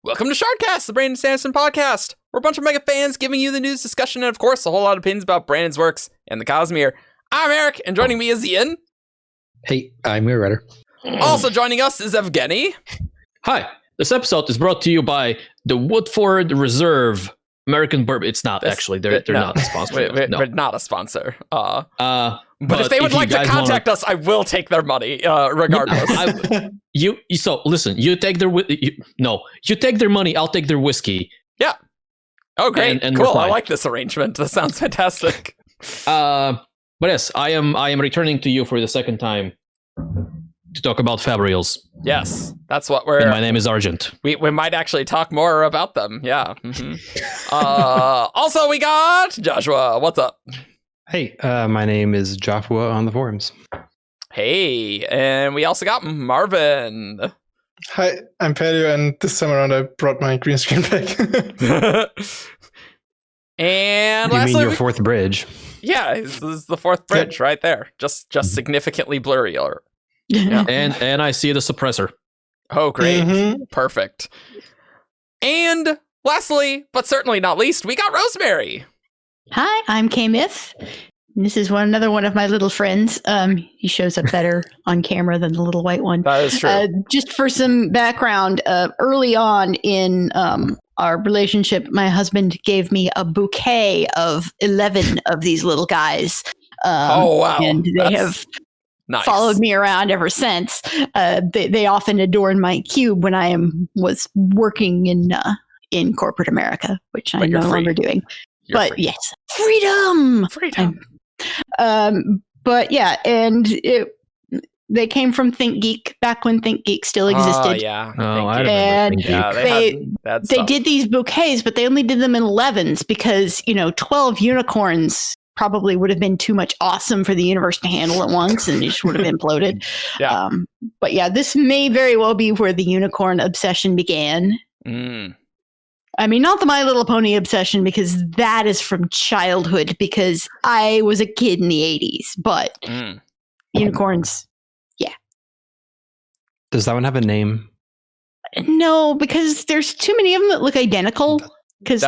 Welcome to Shardcast, the Brandon Sanderson podcast. We're a bunch of mega fans giving you the news, discussion, and of course, a whole lot of opinions about Brandon's works and the Cosmere. I'm Eric, and joining me is Ian. Hey, I'm your writer. Also joining us is Evgeni. Hi, this episode is brought to you by the Woodford Reserve American Bourbon. It's not actually. They're not a sponsor. We're not a sponsor. But if they would like to contact us, I will take their money, regardless. So listen, you take their you take their money. I'll take their whiskey. Yeah. Oh, great. And cool. I like this arrangement. That sounds fantastic. But yes, I am returning to you for the second time to talk about Fabrials. Yes, that's what we're. And my name is Argent. We might actually talk more about them. Yeah. Mm-hmm. Also, we got Joshua. What's up? Hey, my name is Jofwu on the forums. Hey, and we also got Marvin. Hi, I'm Paleo, and this time around I brought my green screen back. And you lastly, mean your fourth bridge? Yeah, this is the fourth bridge right there. Just significantly blurrier. Yeah. And I see the suppressor. Oh, great. Perfect. And lastly, but certainly not least, we got Rosemary. Hi, I'm Kaymyth. This is another one of my little friends. He shows up better on camera than the little white one. That is true. Just for some background, early on in our relationship, my husband gave me a bouquet of 11 of these little guys. Oh, wow. And they have followed me around ever since. They often adorn my cube when I was working in corporate America, which I'm no longer doing. But free. Yes, freedom. But yeah, and they came from ThinkGeek back when ThinkGeek still existed. Yeah. I and they did these bouquets, but they only did them in 11s because 12 unicorns probably would have been too much awesome for the universe to handle at once, and it just would have imploded. Yeah. But yeah, this may very well be where the unicorn obsession began. I mean, not the My Little Pony obsession, because that is from childhood, because I was a kid in the 80s, but unicorns, yeah. Does that one have a name? No, because there's too many of them that look identical. Because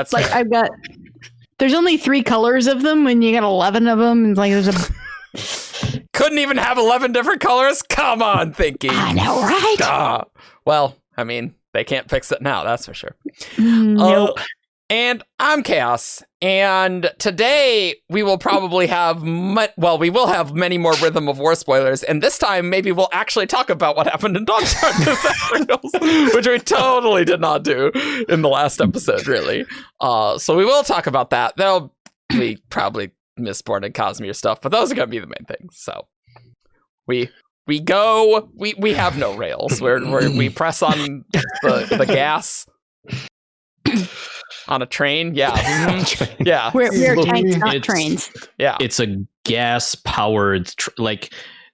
there's only 3 colors of them, and you got 11 of them, and there's a... Couldn't even have 11 different colors? Come on, thinking. I know, right? Well, I mean... They can't fix it now, that's for sure. Nope. And I'm Chaos. And today we will probably have, we will have many more Rhythm of War spoilers. And this time, maybe we'll actually talk about what happened in Dawnshard, which we totally did not do in the last episode, really. So we will talk about that. There'll be probably Mistborn and Cosmere stuff, but those are going to be the main things. So we have no rails. We press on the gas on a train. Yeah. Yeah. We're tanks, not trains. Yeah. It's a gas powered,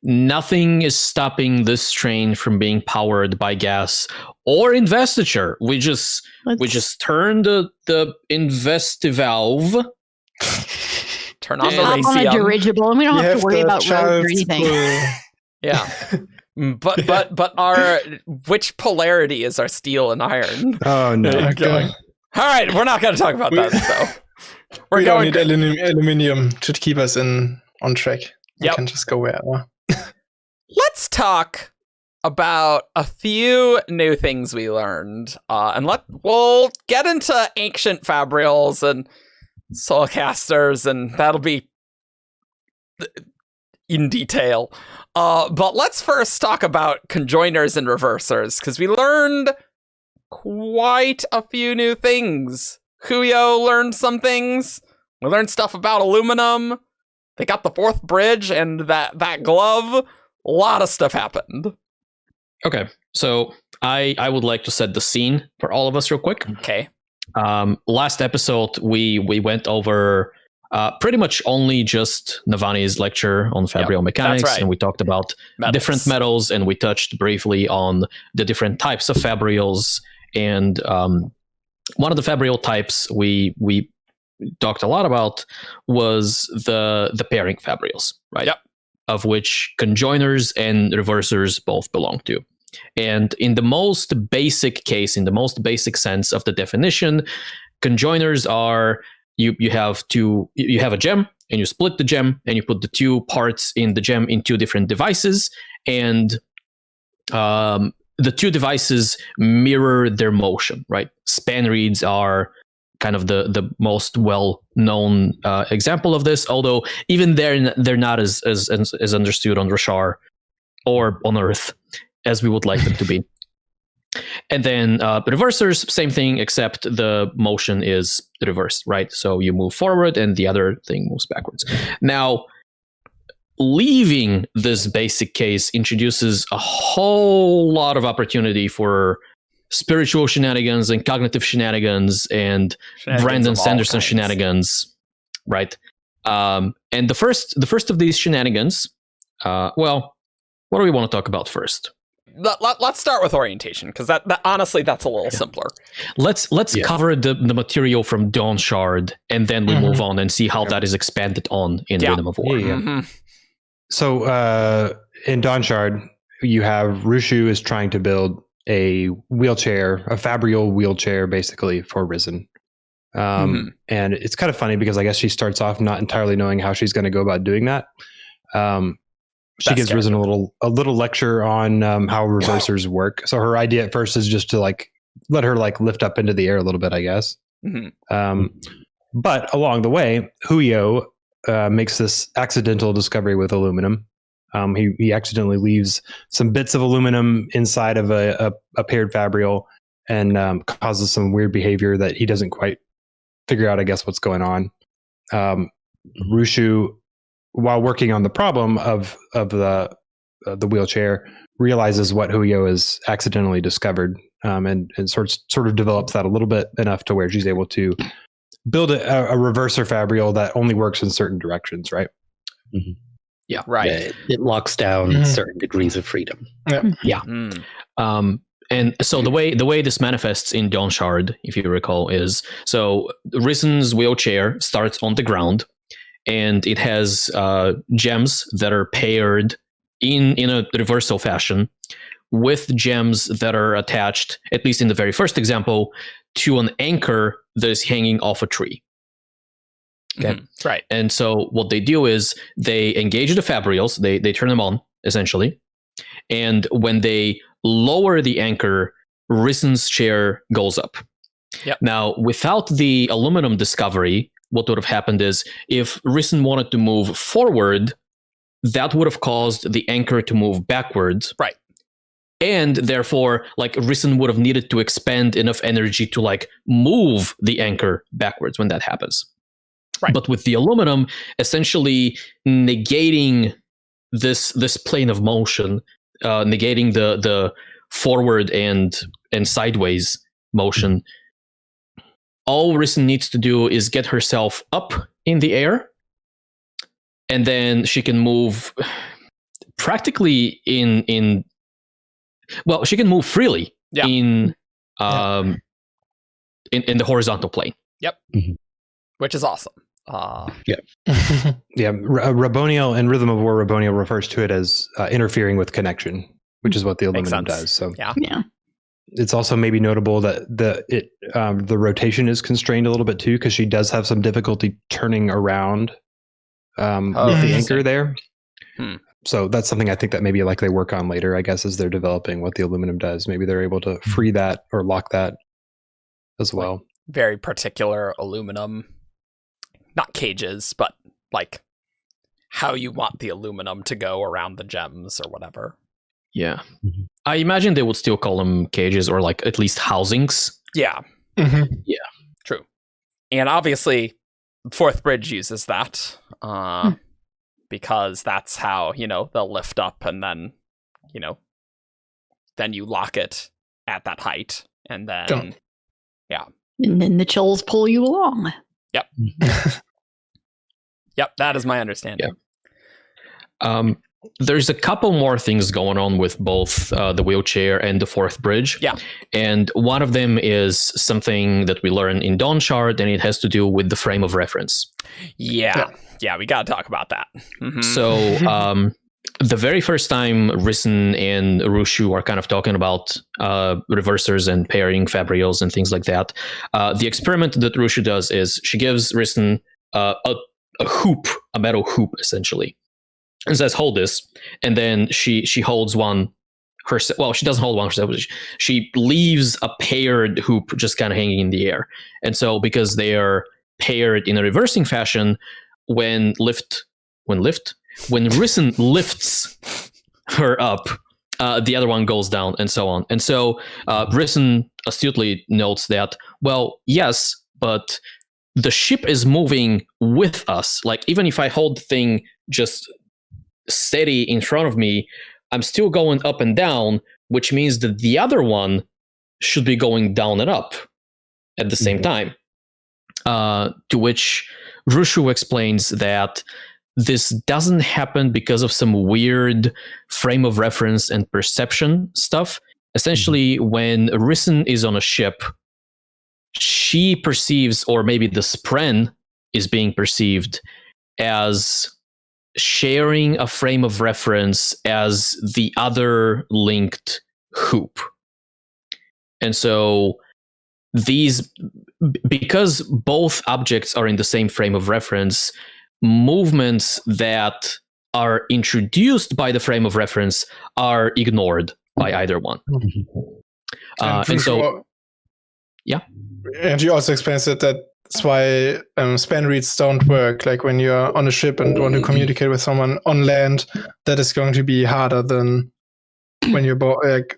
nothing is stopping this train from being powered by gas or investiture. We just turn the investi valve. Turn on the Hop on a dirigible, and we don't have to worry about roads or anything. Yeah, but which polarity is our steel and iron? Oh no! All right, we're not going to talk about that though. We don't need aluminium to keep us on track. We can just go wherever. Let's talk about a few new things we learned, and we'll get into ancient Fabrials and Soulcasters, and that'll be in detail. But let's first talk about conjoiners and reversers, because we learned quite a few new things. Huyo learned some things. We learned stuff about aluminum. They got the fourth bridge and that glove. A lot of stuff happened. Okay, so I would like to set the scene for all of us real quick. Okay. Last episode, we went over... pretty much only just Navani's lecture on Fabrial mechanics, right. And we talked about different metals, and we touched briefly on the different types of Fabrials. And one of the Fabrial types we talked a lot about was the pairing Fabrials, right? Yep. Of which conjoiners and reversers both belong to. And in the most basic case, in the most basic sense of the definition, conjoiners are you have a gem and you split the gem and you put the two parts in the gem in two different devices, and the two devices mirror their motion, right? Spanreeds are kind of the most well-known example of this, although even they're not as understood on Roshar or on Earth as we would like them to be. And then reversers, same thing, except the motion is reversed, right? So you move forward and the other thing moves backwards. Now, leaving this basic case introduces a whole lot of opportunity for spiritual shenanigans and cognitive shenanigans and Brandon Sanderson shenanigans, right? And the first of these shenanigans, well, what do we want to talk about first? Let's start with orientation, because that honestly, that's a little simpler. Let's cover the material from Dawnshard, and then we move on and see how that is expanded on in Rhythm of War. So in Dawnshard, you have Rushu is trying to build a wheelchair, a Fabrial wheelchair, basically for Risen. And it's kind of funny because I guess she starts off not entirely knowing how she's going to go about doing that. She gives Risen a little lecture on how reversers work. So her idea at first is just to let her lift up into the air a little bit, I guess. But along the way, Huyo makes this accidental discovery with aluminum. He accidentally leaves some bits of aluminum inside of a paired Fabrial and causes some weird behavior that he doesn't quite figure out, I guess, what's going on. Rushu, while working on the problem of the wheelchair, realizes what Huyo has accidentally discovered, and sort of develops that a little bit enough to where she's able to build a reverser Fabrial that only works in certain directions, right? Yeah, right. It locks down certain degrees of freedom. Yeah. And so the way this manifests in Dawnshard, if you recall, is so Risen's wheelchair starts on the ground, and it has gems that are paired in a reversal fashion with gems that are attached, at least in the very first example, to an anchor that is hanging off a tree. Okay. Right. And so what they do is they engage the Fabrials, they turn them on, essentially. And when they lower the anchor, Risen's chair goes up. Yep. Now, without the aluminum discovery, what would have happened is if Risen wanted to move forward, that would have caused the anchor to move backwards. Right. And therefore, Risen would have needed to expend enough energy to move the anchor backwards when that happens. Right. But with the aluminum, essentially negating this plane of motion, negating the forward and sideways motion, all Risen needs to do is get herself up in the air, and then she can move practically she can move freely in the horizontal plane. Yep. Which is awesome. Raboniel in Rhythm of War, Raboniel refers to it as interfering with connection, which is what the aluminum does. So yeah. It's also maybe notable that the rotation is constrained a little bit too, because she does have some difficulty turning around with the anchor there. So that's something I think that maybe they work on later, I guess, as they're developing what the aluminum does. Maybe they're able to free that or lock that as well. Very particular aluminum, not cages, but how you want the aluminum to go around the gems or whatever. Yeah. I imagine they would still call them cages or at least housings. Yeah. Yeah. True. And obviously, Fourth Bridge uses that because that's how, they'll lift up and then, then you lock it at that height. And then, And then the chills pull you along. Yep. Yep, that is my understanding. Yeah. There's a couple more things going on with both the wheelchair and the Fourth Bridge. Yeah. And one of them is something that we learn in Dawnshard, and it has to do with the frame of reference. Yeah, we got to talk about that. So the very first time Risen and Rushu are kind of talking about reversers and pairing Fabrials and things like that, the experiment that Rushu does is she gives Risen a hoop, a metal hoop, essentially, and says, hold this. And then she holds one herself. Well, she doesn't hold one herself. She leaves a paired hoop just kind of hanging in the air. And so because they are paired in a reversing fashion, when Risen lifts her up, the other one goes down, and so on. And so Risen astutely notes that, well, yes, but the ship is moving with us. Like, even if I hold the thing just steady in front of me, I'm still going up and down, which means that the other one should be going down and up at the same time. To which Rushu explains that this doesn't happen because of some weird frame of reference and perception stuff. Essentially, when Risen is on a ship, she perceives, or maybe the Spren is being perceived as sharing a frame of reference as the other linked hoop. And so because both objects are in the same frame of reference, movements that are introduced by the frame of reference are ignored by either one. And so, yeah. And she also explains that's why Spanreeds don't work. Like, when you're on a ship and want to communicate with someone on land, that is going to be harder than when you're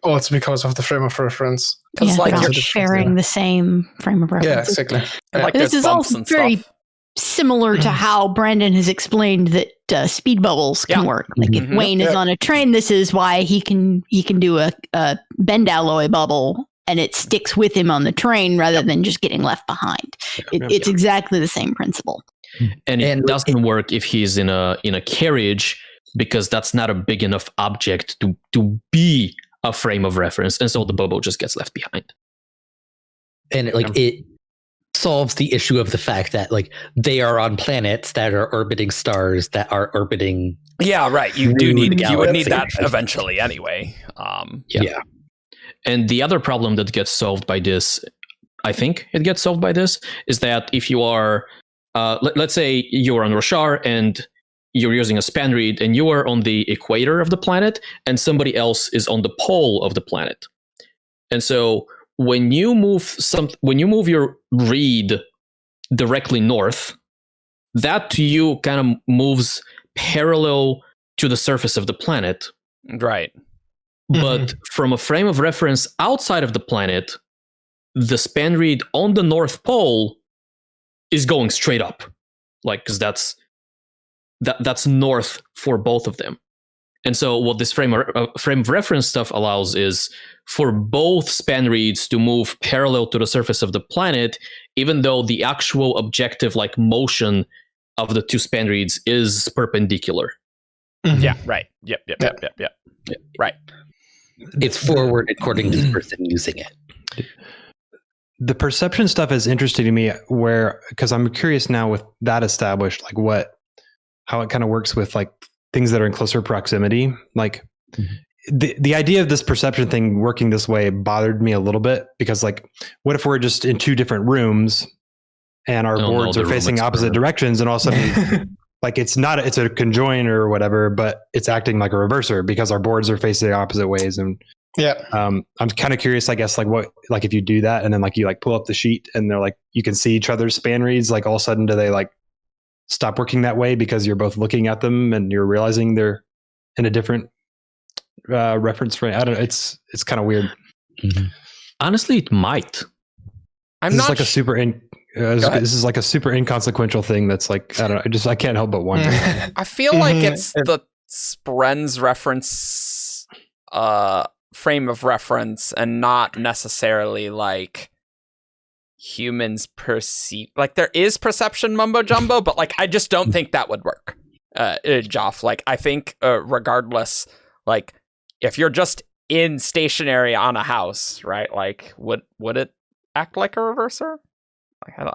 also because of the frame of reference. Yeah, like you're sharing the same frame of reference. Yeah, exactly. And like this is also very similar to how Brandon has explained that speed bubbles can work. Like if Wayne is on a train, this is why he can do a bend alloy bubble, and it sticks with him on the train rather than just getting left behind. It's exactly the same principle. And it doesn't work if he's in a carriage, because that's not a big enough object to be a frame of reference, and so the bubble just gets left behind. And it solves the issue of the fact that they are on planets that are orbiting stars that are orbiting. Yeah, right. You would need that eventually anyway. Yeah. And the other problem that gets solved by this, I think it gets solved by this, is that if you are, let's say you're on Roshar and you're using a Spanreed and you are on the equator of the planet and somebody else is on the pole of the planet. And so when you move your reed directly north, that to you kind of moves parallel to the surface of the planet. Right. But from a frame of reference outside of the planet, the Spanreed on the North Pole is going straight up. Because that's north for both of them. And so what this frame of reference stuff allows is for both Spanreeds to move parallel to the surface of the planet, even though the actual objective motion of the two Spanreeds is perpendicular. Yeah, right. Yep. Right. It's forward according to the person using it. The perception stuff is interesting to me, because I'm curious now with that established, how it kind of works with things that are in closer proximity. The idea of this perception thing working this way bothered me a little bit, because what if we're just in two different rooms and our boards are facing opposite directions, and all of a sudden it's a conjoin or whatever, but it's acting like a reverser because our boards are facing opposite ways. And I'm kind of curious, I guess, what if you do that and then you pull up the sheet and they're you can see each other's span reads, all of a sudden do they stop working that way because you're both looking at them and you're realizing they're in a different reference frame? I don't know. It's kind of weird. Honestly, it might. This is like a super inconsequential thing that's I don't know. I can't help but wonder. I feel like it's the Spren's reference frame of reference, and not necessarily humans perceive. There is perception mumbo jumbo, but I just don't think that would work. Joff, I think regardless, if you're just in stationary on a house, right? Would it act like a reverser?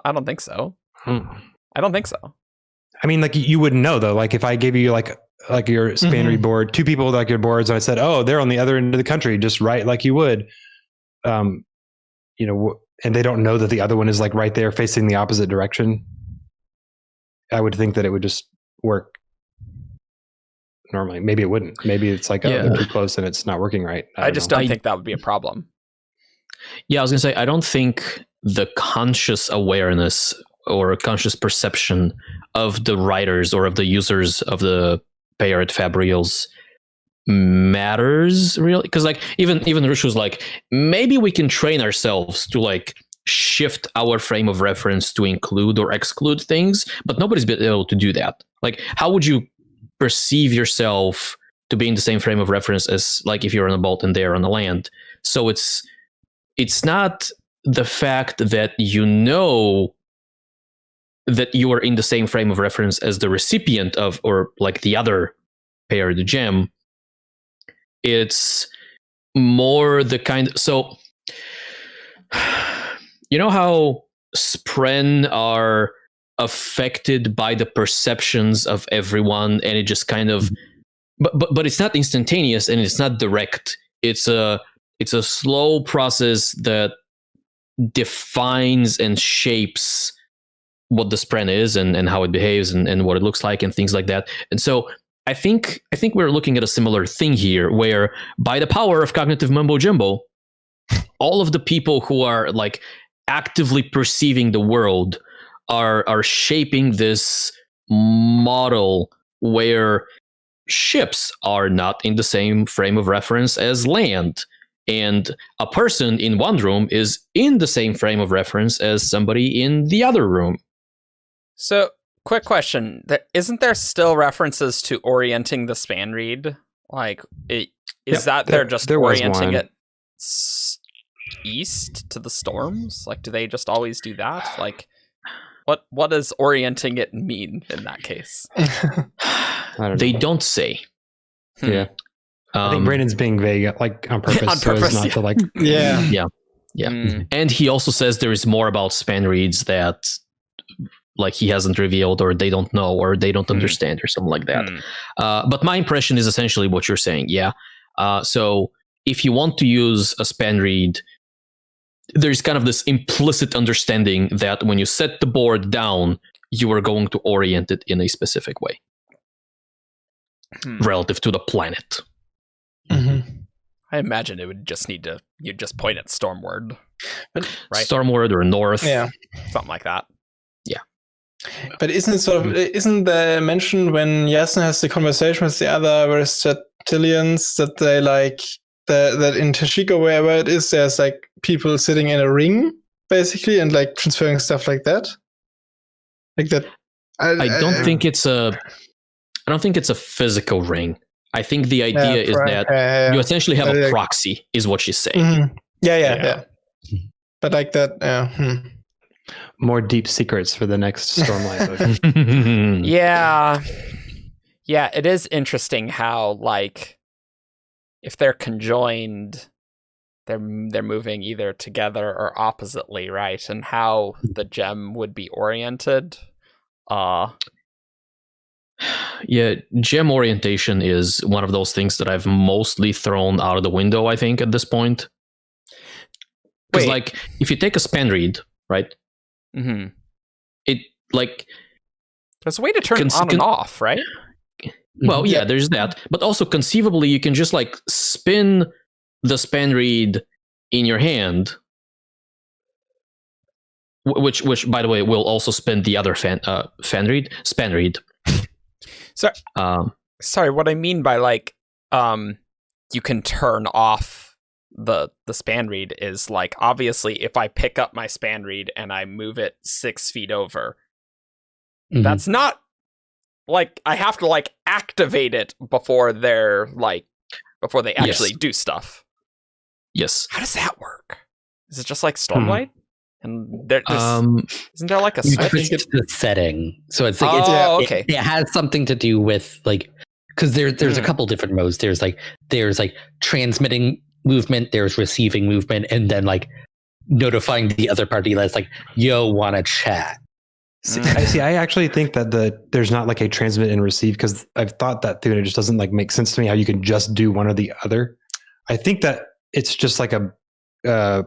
I don't think so. I don't think so. I mean, you wouldn't know though. If I gave you like your Spanreed board, 2 people like your boards. I said, oh, they're on the other end of the country. Just write like you would, and they don't know that the other one is like right there facing the opposite direction. I would think that it would just work normally. Maybe it wouldn't. Maybe it's like, they're too close and it's not working right. I just don't think that would be a problem. Yeah, I was going to say, I don't think the conscious awareness or conscious perception of the writers or of the users of the paired Fabrials matters really, because like even Rushu's like, maybe we can train ourselves to like shift our frame of reference to include or exclude things, but nobody's been able to do that. Like, how would you perceive yourself to be in the same frame of reference as like if you're on a boat and they're on the land? So it's not the fact that you know that you are in the same frame of reference as the recipient of, or like the other paired gem. It's more the kind. So, you know how Spren are affected by the perceptions of everyone, and it just kind of, but it's not instantaneous and it's not direct. It's a slow process that defines and shapes what the Spren is and how it behaves and what it looks like and things like that. And so I think we're looking at a similar thing here, where by the power of cognitive mumbo jumbo, all of the people who are like actively perceiving the world are shaping this model where ships are not in the same frame of reference as land, and a person in one room is in the same frame of reference as somebody in the other room. So, quick question: isn't there still references to orienting the Spanreed? Like, they're just orienting it east to the storms? Like, do they just always do that? Like, what does orienting it mean in that case? They don't say. Yeah. I think Brandon's being vague, like on purpose, not to like. Yeah. And he also says there is more about Spanreeds that, like, he hasn't revealed, or they don't know, or they don't understand, or something like that. But my impression is essentially what you're saying. Yeah. So if you want to use a Spanreed, there's kind of this implicit understanding that when you set the board down, you are going to orient it in a specific way relative to the planet. I imagine it would just you'd just point at Stormward, right? Stormward or north, something like that. Yeah, but isn't the mention when Yasin has the conversation with the other Reptilians that they like that in Tashiko wherever it is, there's like people sitting in a ring basically and like transferring stuff like that, like that. I don't think it's a physical ring. I think the idea is that you essentially have a proxy, is what she's saying. Yeah. But like that, More deep secrets for the next Stormlight. Yeah, it is interesting how, like, if they're conjoined, they're moving either together or oppositely, right? And how the gem would be oriented. Yeah, gem orientation is one of those things that I've mostly thrown out of the window, I think, at this point. Because, like, if you take a Spanreed, right? It, like... There's a way to turn it on and off, right? Well, yeah, there's that. But also, conceivably, you can just, like, spin the Spanreed in your hand, which, by the way, will also spin the other Spanreed. Sorry, what I mean by, like, you can turn off the Spanreed is, like, obviously if I pick up my Spanreed and I move it 6 feet over, that's not, like, I have to, like, activate it before they actually do stuff. Yes. How does that work? Is it just like Stormlight? And isn't there like a switch? I think it's the setting. So it's like it has something to do with, like, because there's a couple different modes. There's like transmitting movement, there's receiving movement, and then like notifying the other party that's like, yo, wanna chat. I actually think that there's not like a transmit and receive, because I've thought that through and it just doesn't like make sense to me how you can just do one or the other. I think that it's just like a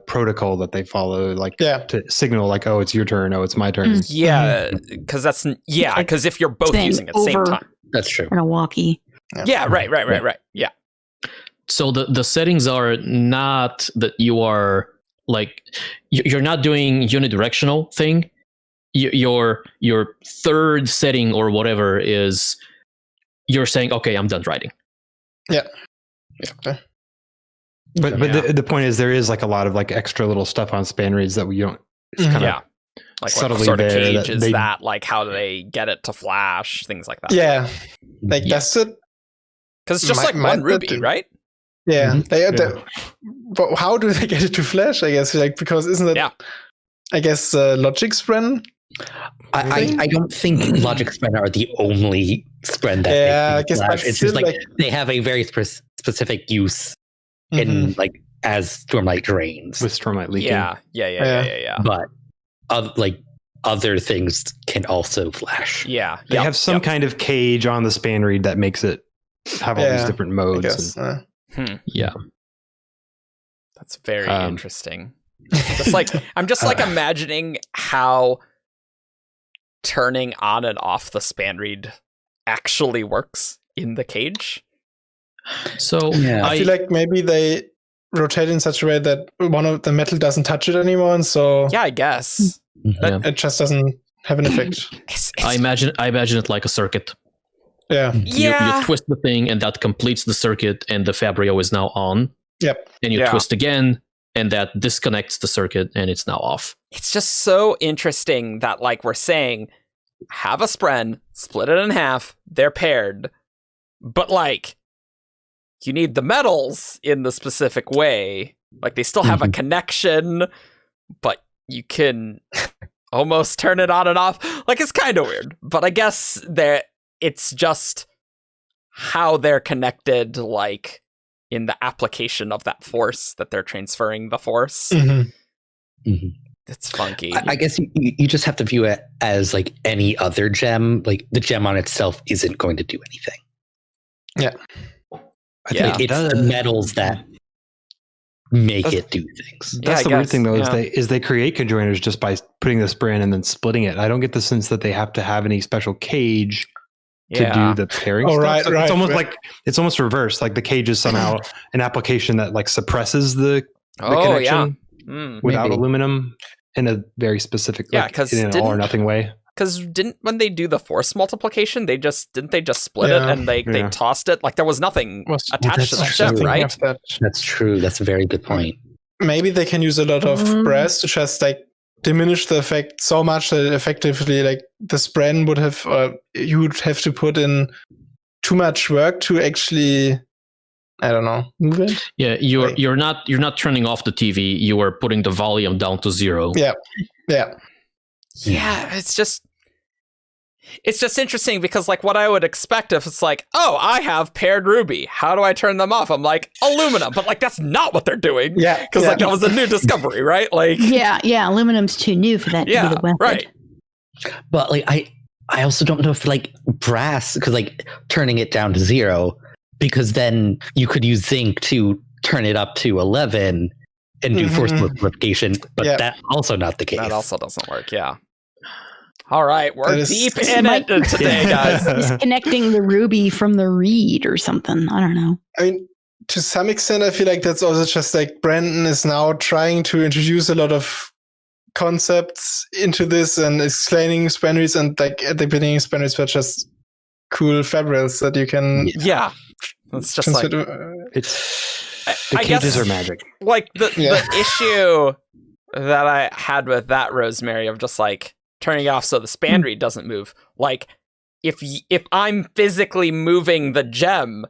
protocol that they follow, like to signal like, oh, it's your turn, oh, it's my turn. Yeah, because because if you're both using it at the same time. That's true. On a walkie. Yeah, right. Yeah. So the settings are not that you are like, you're not doing unidirectional thing. Your third setting or whatever is you're saying, okay, I'm done writing. Yeah. Okay. But the point is, there is like a lot of like extra little stuff on Spanreeds that we don't. It's kind of like subtly what sort of there cage is that? Like, how do they get it to flash? Things like that. Yeah, like that's it. Because it's just like one ruby, right? Yeah. But how do they get it to flash? I guess like because isn't it? Yeah. I guess logic spren. I don't think logic spren are the only spren that. Yeah, I guess flash. It's just like they have a very specific use in like as Stormlight drains with Stormlight leaking. Yeah. But other things can also flash. Yeah, they have some kind of cage on the Spanreed that makes it have all these different modes. Yeah, that's very interesting. I'm just imagining how turning on and off the Spanreed actually works in the cage. So I feel like maybe they rotate in such a way that one of the metal doesn't touch it anymore, and so I guess it just doesn't have an effect. I imagine it like a circuit. Yeah. You twist the thing, and that completes the circuit, and the Fabrial is now on. Yep. And you twist again, and that disconnects the circuit, and it's now off. It's just so interesting that like we're saying, have a spren, split it in half, they're paired, but like you need the metals in the specific way. Like they still have a connection, but you can almost turn it on and off. Like it's kind of weird, but I guess it's just how they're connected, like in the application of that force that they're transferring the force. It's funky. I guess you just have to view it as like any other gem. Like the gem on itself isn't going to do anything. Yeah. I think it's the metals that make it do things. That's the weird thing, though, is they create conjoiners just by putting the spren and then splitting it. I don't get the sense that they have to have any special cage to do the pairing stuff. Right, it's almost like it's almost reversed. Like the cage is somehow an application that like suppresses the connection without aluminum in a very specific, in an all or nothing way. Because when they do the force multiplication, they just split it and they tossed it? Like there was nothing attached to the gem, right? That's true. That's a very good point. Maybe they can use a lot of brass to just like diminish the effect so much that effectively like the spren would have, you would have to put in too much work to actually, I don't know, move it. Yeah, you're not turning off the TV. You are putting the volume down to 0. Yeah, it's just interesting because like what I would expect if it's like, oh, I have paired ruby, how do I turn them off? I'm like, aluminum, but like that's not what they're doing. Yeah, because like that was a new discovery, right? Like aluminum's too new for that to be the weapon. Right. But like I also don't know if like brass, because like turning it down to 0, because then you could use zinc to turn it up to 11 and do force multiplication, but that's also not the case. That also doesn't work. Yeah. All right, we're deep in it today, guys. Disconnecting the ruby from the reed or something. I don't know. I mean, to some extent, I feel like that's also just like Brandon is now trying to introduce a lot of concepts into this and explaining Spanreeds, and like at the beginning, Spanreeds were just cool Fabrials that you can. Yeah, it's just like the cages are magic. Like the issue that I had with that Rosemary of just like turning it off so the Spanreed doesn't move. Like if I'm physically moving the gem,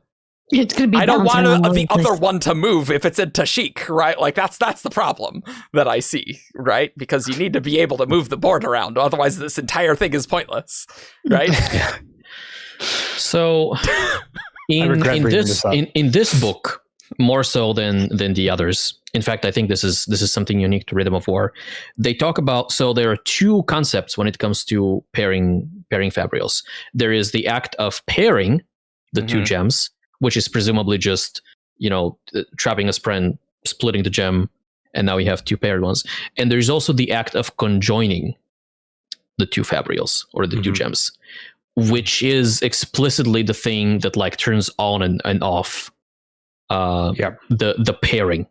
it's gonna be. I don't want the other one to move if it's in Tashik, right? Like that's the problem that I see, right? Because you need to be able to move the board around, otherwise this entire thing is pointless, right? So in this book, more so than the others. In fact, I think this is something unique to Rhythm of War. They talk about, so there are two concepts when it comes to pairing Fabrials. There is the act of pairing the two gems, which is presumably just, trapping a spren, splitting the gem, and now you have two paired ones. And there's also the act of conjoining the two Fabrials or the two gems, which is explicitly the thing that like turns on and off the pairing.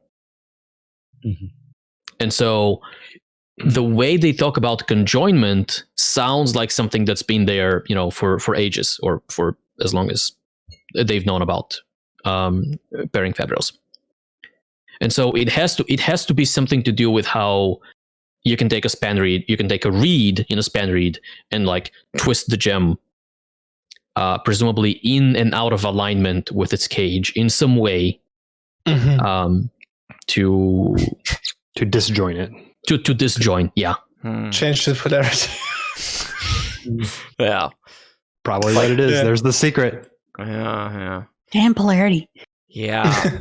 And so the way they talk about conjoinment sounds like something that's been there, for ages, or for as long as they've known about pairing Fabrials. And so it has to be something to do with how you can take a Spanreed, you can take a reed in a Spanreed and like twist the gem, presumably in and out of alignment with its cage in some way, to disjoin it. To disjoin, yeah. Change the polarity. Yeah. Probably what it is. There's the secret. Yeah. Damn polarity. Yeah.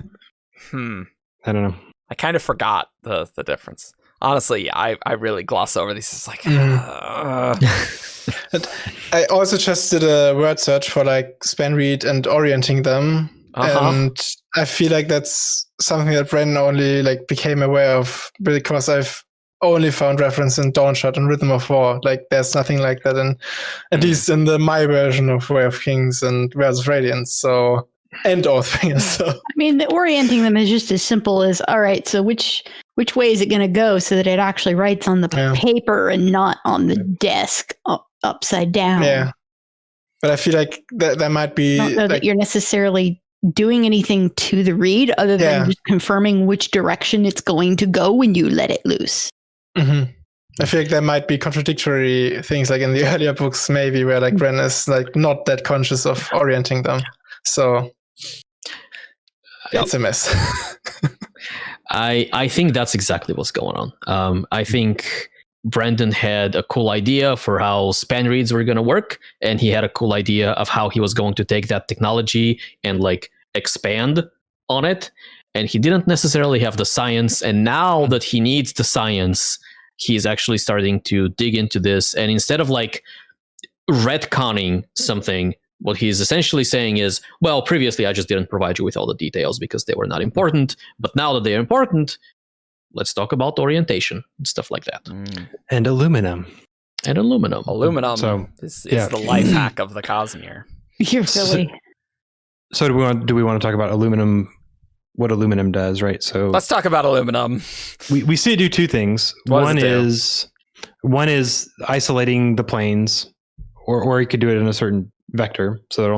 I don't know. I kind of forgot the difference. Honestly, I really gloss over these. It's like... I also just did a word search for like Spanreed and orienting them. And I feel like that's something that Brennan only like became aware of because I've only found reference in Dawnshard and Rhythm of War. Like there's nothing like that in at least in my version of Way of Kings and Words of Radiance. So and Oathbringer. So I mean, the orienting them is just as simple as, all right, so which way is it going to go so that it actually writes on the paper and not on the desk upside down? Yeah. But I feel like that might be... I don't know that you're necessarily doing anything to the read other than just confirming which direction it's going to go when you let it loose. I feel like there might be contradictory things like in the earlier books maybe where like Ren is like not that conscious of orienting them. So it's a mess. I think that's exactly what's going on. I think Brandon had a cool idea for how Spanreeds were going to work, and he had a cool idea of how he was going to take that technology and like expand on it. And he didn't necessarily have the science. And now that he needs the science, he's actually starting to dig into this. And instead of like retconning something, what he's essentially saying is, well, previously I just didn't provide you with all the details because they were not important. But now that they're important, let's talk about orientation and stuff like that. And aluminum. Aluminum so, is the life hack of the Cosmere. You're silly. So do we want to talk about aluminum, what aluminum does, right? So let's talk about aluminum. We see it do two things. One is isolating the planes, or you could do it in a certain vector, so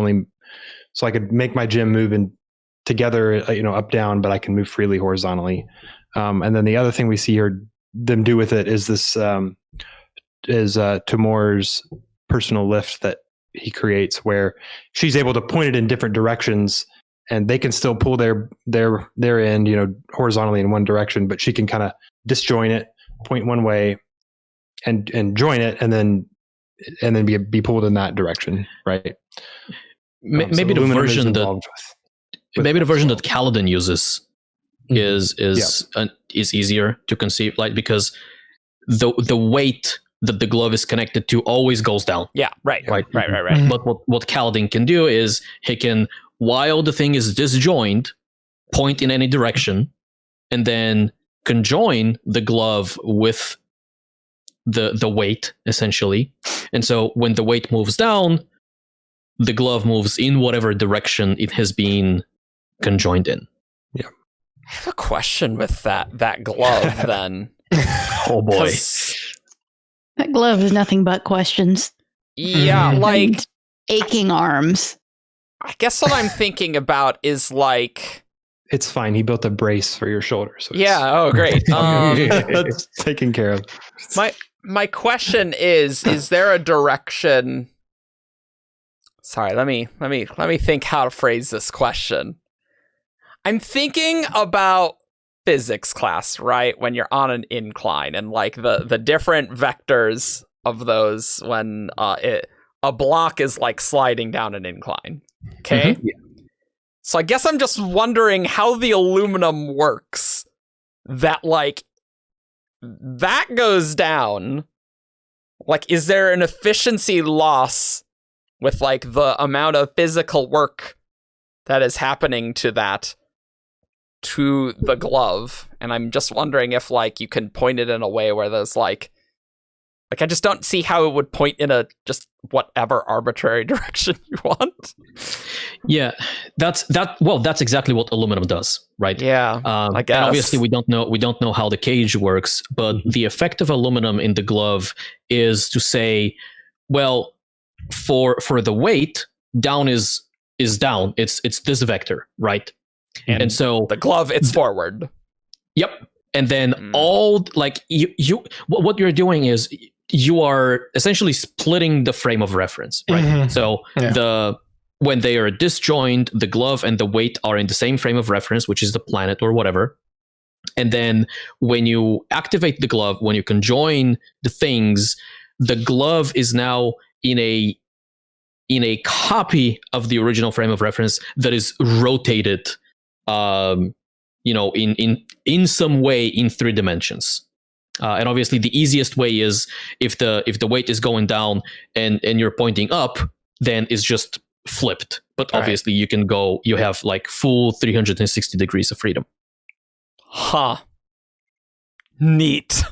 I could make my gem move in together, up down, but I can move freely horizontally. And then the other thing we see them do with it is this Tomor's personal lift that he creates, where she's able to point it in different directions, and they can still pull their end, horizontally in one direction, but she can kind of disjoin it, point one way, and join it, and then be pulled in that direction, right? Maybe the version that Kaladin uses is easier to conceive, like, because the weight that the glove is connected to always goes down. Yeah, right. But what Kaladin can do is he can, while the thing is disjoined, point in any direction, and then conjoin the glove with the weight, essentially. And so when the weight moves down, the glove moves in whatever direction it has been conjoined in. Yeah. I have a question with that glove then. Oh boy. That glove is nothing but questions. Yeah, like aching arms. I guess what I'm thinking about is like, it's fine. He built a brace for your shoulder. So oh great. That's taken care of. My question is there a direction? Sorry, let me think how to phrase this question. I'm thinking about physics class, right? When you're on an incline and like the different vectors of those when a block is like sliding down an incline. Okay? Mm-hmm. Yeah. So I guess I'm just wondering how the aluminum works. That, like, that goes down. Like, is there an efficiency loss with, like, the amount of physical work that is happening to the glove? And I'm just wondering if, like, you can point it in a way where there's, like, I just don't see how it would point in a just whatever arbitrary direction you want. Yeah, that's exactly what aluminum does, right? Yeah, I guess. And obviously, we don't know how the cage works, but the effect of aluminum in the glove is to say, well, for the weight, down is down. It's this vector, right? And so the glove, it's forward. Yep. And then all like what you're doing is you are essentially splitting the frame of reference, right? Mhm. So when they are disjoined, the glove and the weight are in the same frame of reference, which is the planet or whatever. And then when you activate the glove, when you conjoin the things, the glove is now in a copy of the original frame of reference that is rotated, in some way in 3 dimensions. And obviously the easiest way is if the weight is going down and you're pointing up, then it's just flipped. But obviously you have like full 360 degrees of freedom. Huh. Neat.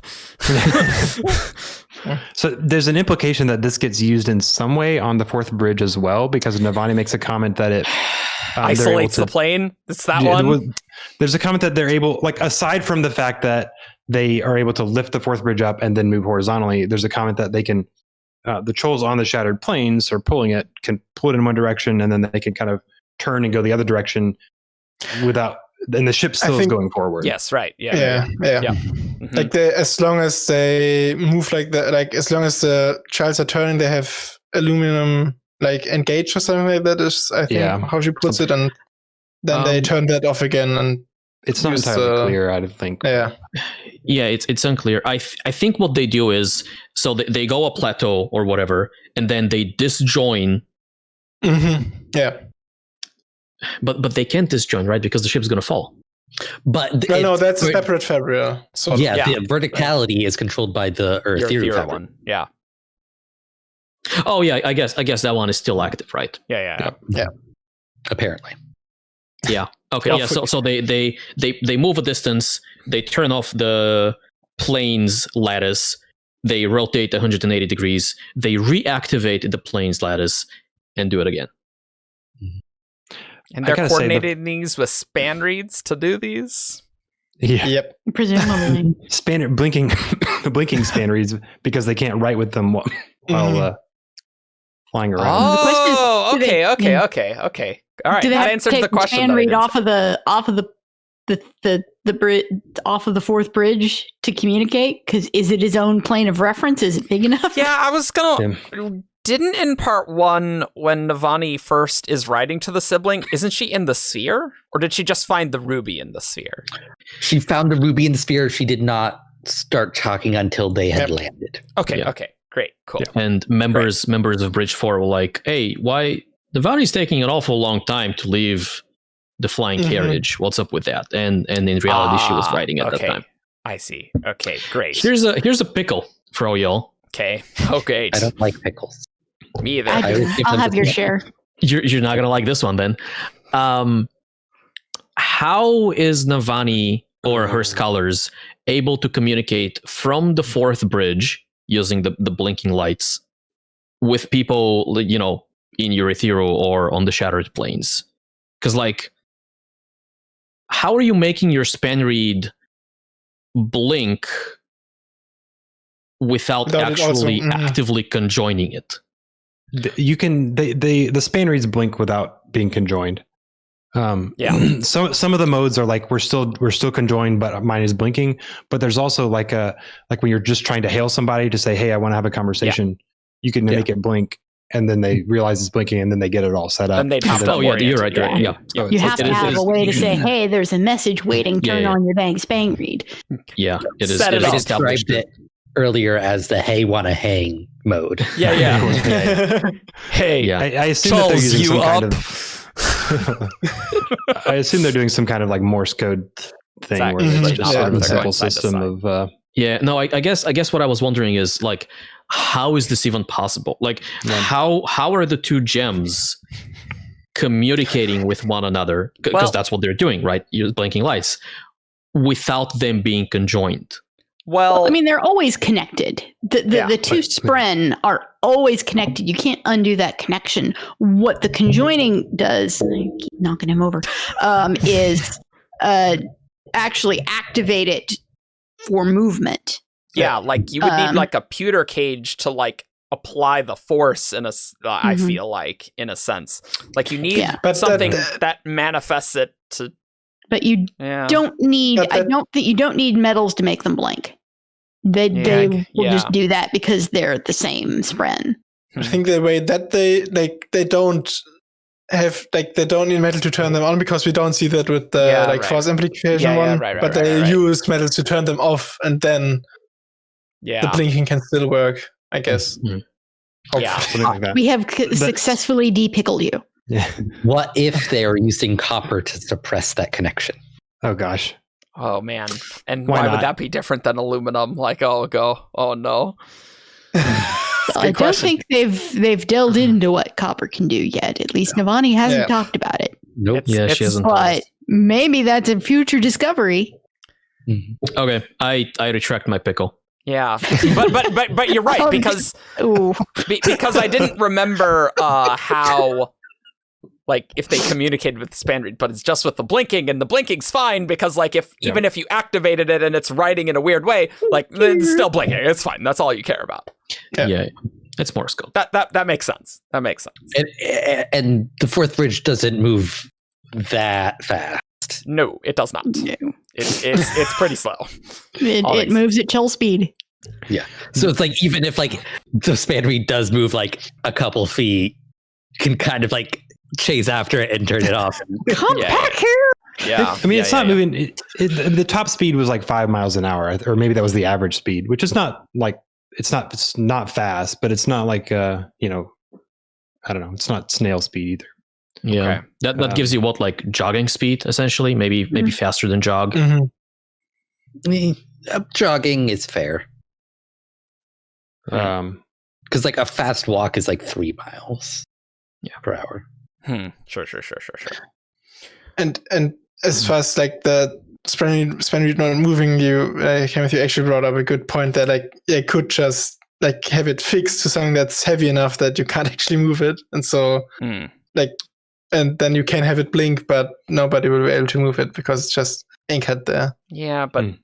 So there's an implication that this gets used in some way on the 4th bridge as well, because Navani makes a comment that it isolates the plane. It's that one. There's a comment that they're able, like, aside from the fact that they are able to lift the 4th bridge up and then move horizontally, there's a comment that they can, the trolls on the shattered plains are pulling it, can pull it in one direction, and then they can kind of turn and go the other direction without, and the ship still is going forward. Yes, right. Yeah. Mm-hmm. Like as long as they move like that, like as long as the childs are turning, they have aluminum like engaged or something like that is, I think, how she puts it, and then they turn that off again, and it's not entirely clear, I don't think. Yeah, it's unclear. I think what they do is, so they go a plateau or whatever, and then they disjoin. Mm-hmm. Yeah, but they can't disjoin, right? Because the ship's going to fall. But no, that's a separate Fabrial. So the verticality is controlled by the ethereal Fabrial one. Yeah. Oh yeah, I guess that one is still active, right? Yeah. Apparently. Yeah. Okay. Yeah. So they move a distance. They turn off the plane's lattice. They rotate 180 degrees. They reactivate the plane's lattice and do it again. And they're coordinating these with Spanreeds to do these. Yeah. Yep. Presumably. blinking Spanreeds because they can't write with them while flying around. Oh, okay. All right, that answers the question. Spanreed off of the bridge, off of the 4th bridge to communicate? Because is it his own plane of reference? Is it big enough? Yeah, I was gonna. Didn't in part 1, when Navani first is writing to the sibling, isn't she in the sphere? Or did she just find the ruby in the sphere? She found the ruby in the sphere. She did not start talking until they had landed. Okay, great, cool. Yeah. And members of Bridge 4 were like, hey, why Navani's taking an awful long time to leave the flying carriage. What's up with that? And in reality, she was writing at that time. I see. Okay, great. Here's a pickle for all y'all. Okay. Okay. I don't like pickles. Me either. I'll have your share. You're not gonna like this one then. How is Navani or her scholars able to communicate from the 4th bridge using the blinking lights with people, in Eurythero or on the shattered plains? Because how are you making your Spanreed blink without actually actively conjoining it? You can the Spanreeds blink without being conjoined. So some of the modes are like we're still conjoined, but mine is blinking. But there's also like when you're just trying to hail somebody to say, hey, I want to have a conversation. You can make it blink, and then they realize it's blinking, and then they get it all set up. And they'd have to you're right. Yeah. So you have to have a way to say, hey, there's a message waiting. Turn on your dang Spanreed. Yeah, it is. They described it earlier as the hey wanna hang mode. Yeah. Hey, I assume that they're using some kind of I assume they're doing some kind of like Morse code thing Exactly. where it's Like, just not sort of a they're simple going side to system side. of. Yeah, no, I guess what I was wondering is like, how is this even possible? Like, how are the two gems communicating with one another? Because that's what they're doing, right? You're blinking lights without them being conjoined. Well, I mean, they're always connected. The two spren are always connected. You can't undo that connection. What the conjoining does, I keep knocking him over, is actually activate it for movement. yeah, like you would need like a pewter cage to like apply the force in a. I feel like in a sense, like you need something that manifests it to. But you don't need. I don't think you don't need metals to make them blink. They will just do that because they're the same spren. I think the way that they don't have they don't need metal to turn them on because we don't see that with the force amplification one. But they use metals to turn them off, and then the blinking can still work. I guess. Yeah, something like that. We have successfully depickled you. Yeah. What if they are using copper to suppress that connection? Oh gosh. Oh man. And Why why not? would that be different than aluminum? Like, oh no. I don't think they've delved into what copper can do yet. At least Navani hasn't talked about it. Nope. She hasn't. But maybe that's a future discovery. Okay, I retract my pickle. Yeah, but you're right because I didn't remember how. Like if they communicated with the Spanreed, but it's just with the blinking, and the blinking's fine because like even if you activated it and it's writing in a weird way, like it's still blinking. It's fine. That's all you care about. Yeah. It's Morse code. That makes sense. That makes sense. And the fourth bridge doesn't move that fast. No, it does not. No. It's pretty slow. It moves at chill speed. Yeah. So it's like even if like the Spanreed does move like a couple feet, can kind of like chase after it and turn it off. Come back here. Yeah. I mean, it's not moving. The top speed was like 5 miles an hour, or maybe that was the average speed, which is not like it's not fast, but it's not like I don't know. It's not snail speed either. Yeah, okay. That gives you what, like jogging speed essentially, maybe faster than jog. Jogging is fair. Because like a fast walk is like 3 miles per hour. Sure. And as far as like the Spanreed not moving, Kaymyth, you actually brought up a good point that like they could just like have it fixed to something that's heavy enough that you can't actually move it, and so and then you can have it blink, but nobody will be able to move it because it's just anchored there. Yeah, but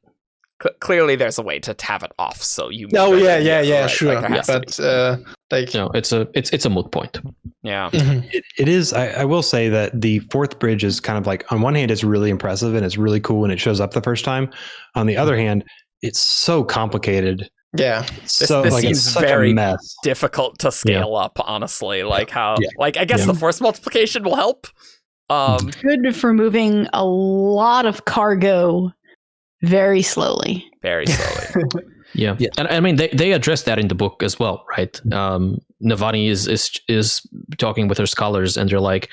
clearly there's a way to have it off, so you. Oh yeah, right? sure. Like, but it's a moot point. Yeah, it is. I will say that the fourth bridge is kind of like, on one hand, it's really impressive and it's really cool when it shows up the first time. On the other hand, it's so complicated. Yeah, this like, seems it's such very a mess. difficult to scale up. Honestly, like how, like I guess the force multiplication will help. Good for moving a lot of cargo very slowly. Very slowly. Yeah, and I mean they address that in the book as well, right? Navani is talking with her scholars, and they're like,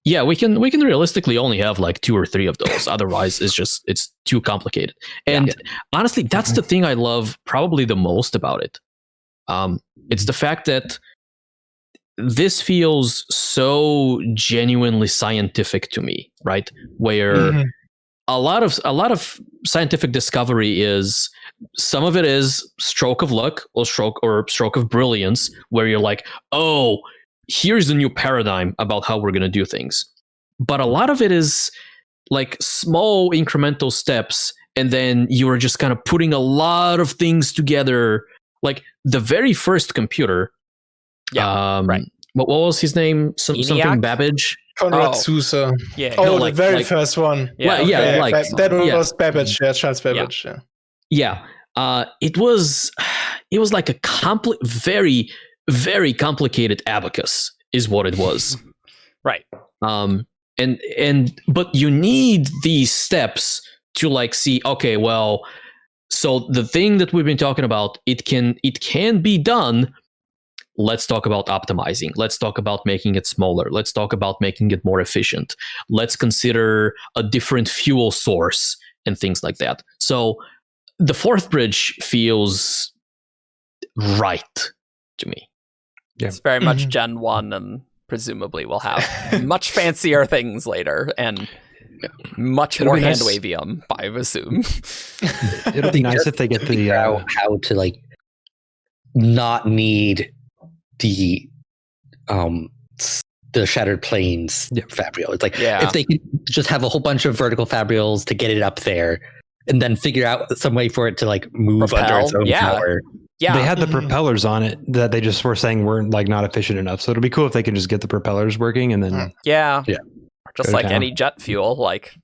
yeah, we can realistically only have like 2 or 3 of those. Otherwise, it's too complicated. And honestly, that's the thing I love probably the most about it. It's the fact that this feels so genuinely scientific to me, right? Where a lot of scientific discovery is, some of it is stroke of luck or stroke of brilliance, where you're like, oh, here's a new paradigm about how we're going to do things. But a lot of it is like small incremental steps, and then you're just kind of putting a lot of things together. Like the very first computer. Right. What was his name? Something Babbage? Conrad Sousa. Yeah. The very first one. Yeah. That one was Babbage. Yeah, Charles Babbage. Yeah. It was like a very, very complicated abacus is what it was. Right. But you need these steps to like see, okay, well, so the thing that we've been talking about, it can be done let's talk about optimizing. Let's talk about making it smaller. Let's talk about making it more efficient. Let's consider a different fuel source and things like that. So the fourth bridge feels right to me. Yeah. It's very much Gen 1, and presumably we'll have much fancier things later and much more hand wavium, I assume. It'll be nice if they get the how to like not need the Shattered Plains Fabrial. It's like if they could just have a whole bunch of vertical Fabrials to get it up there, and then figure out some way for it to like move under its own power. Yeah, they had the propellers on it that they just were saying weren't like not efficient enough. So it'll be cool if they can just get the propellers working and then just like any jet fuel, like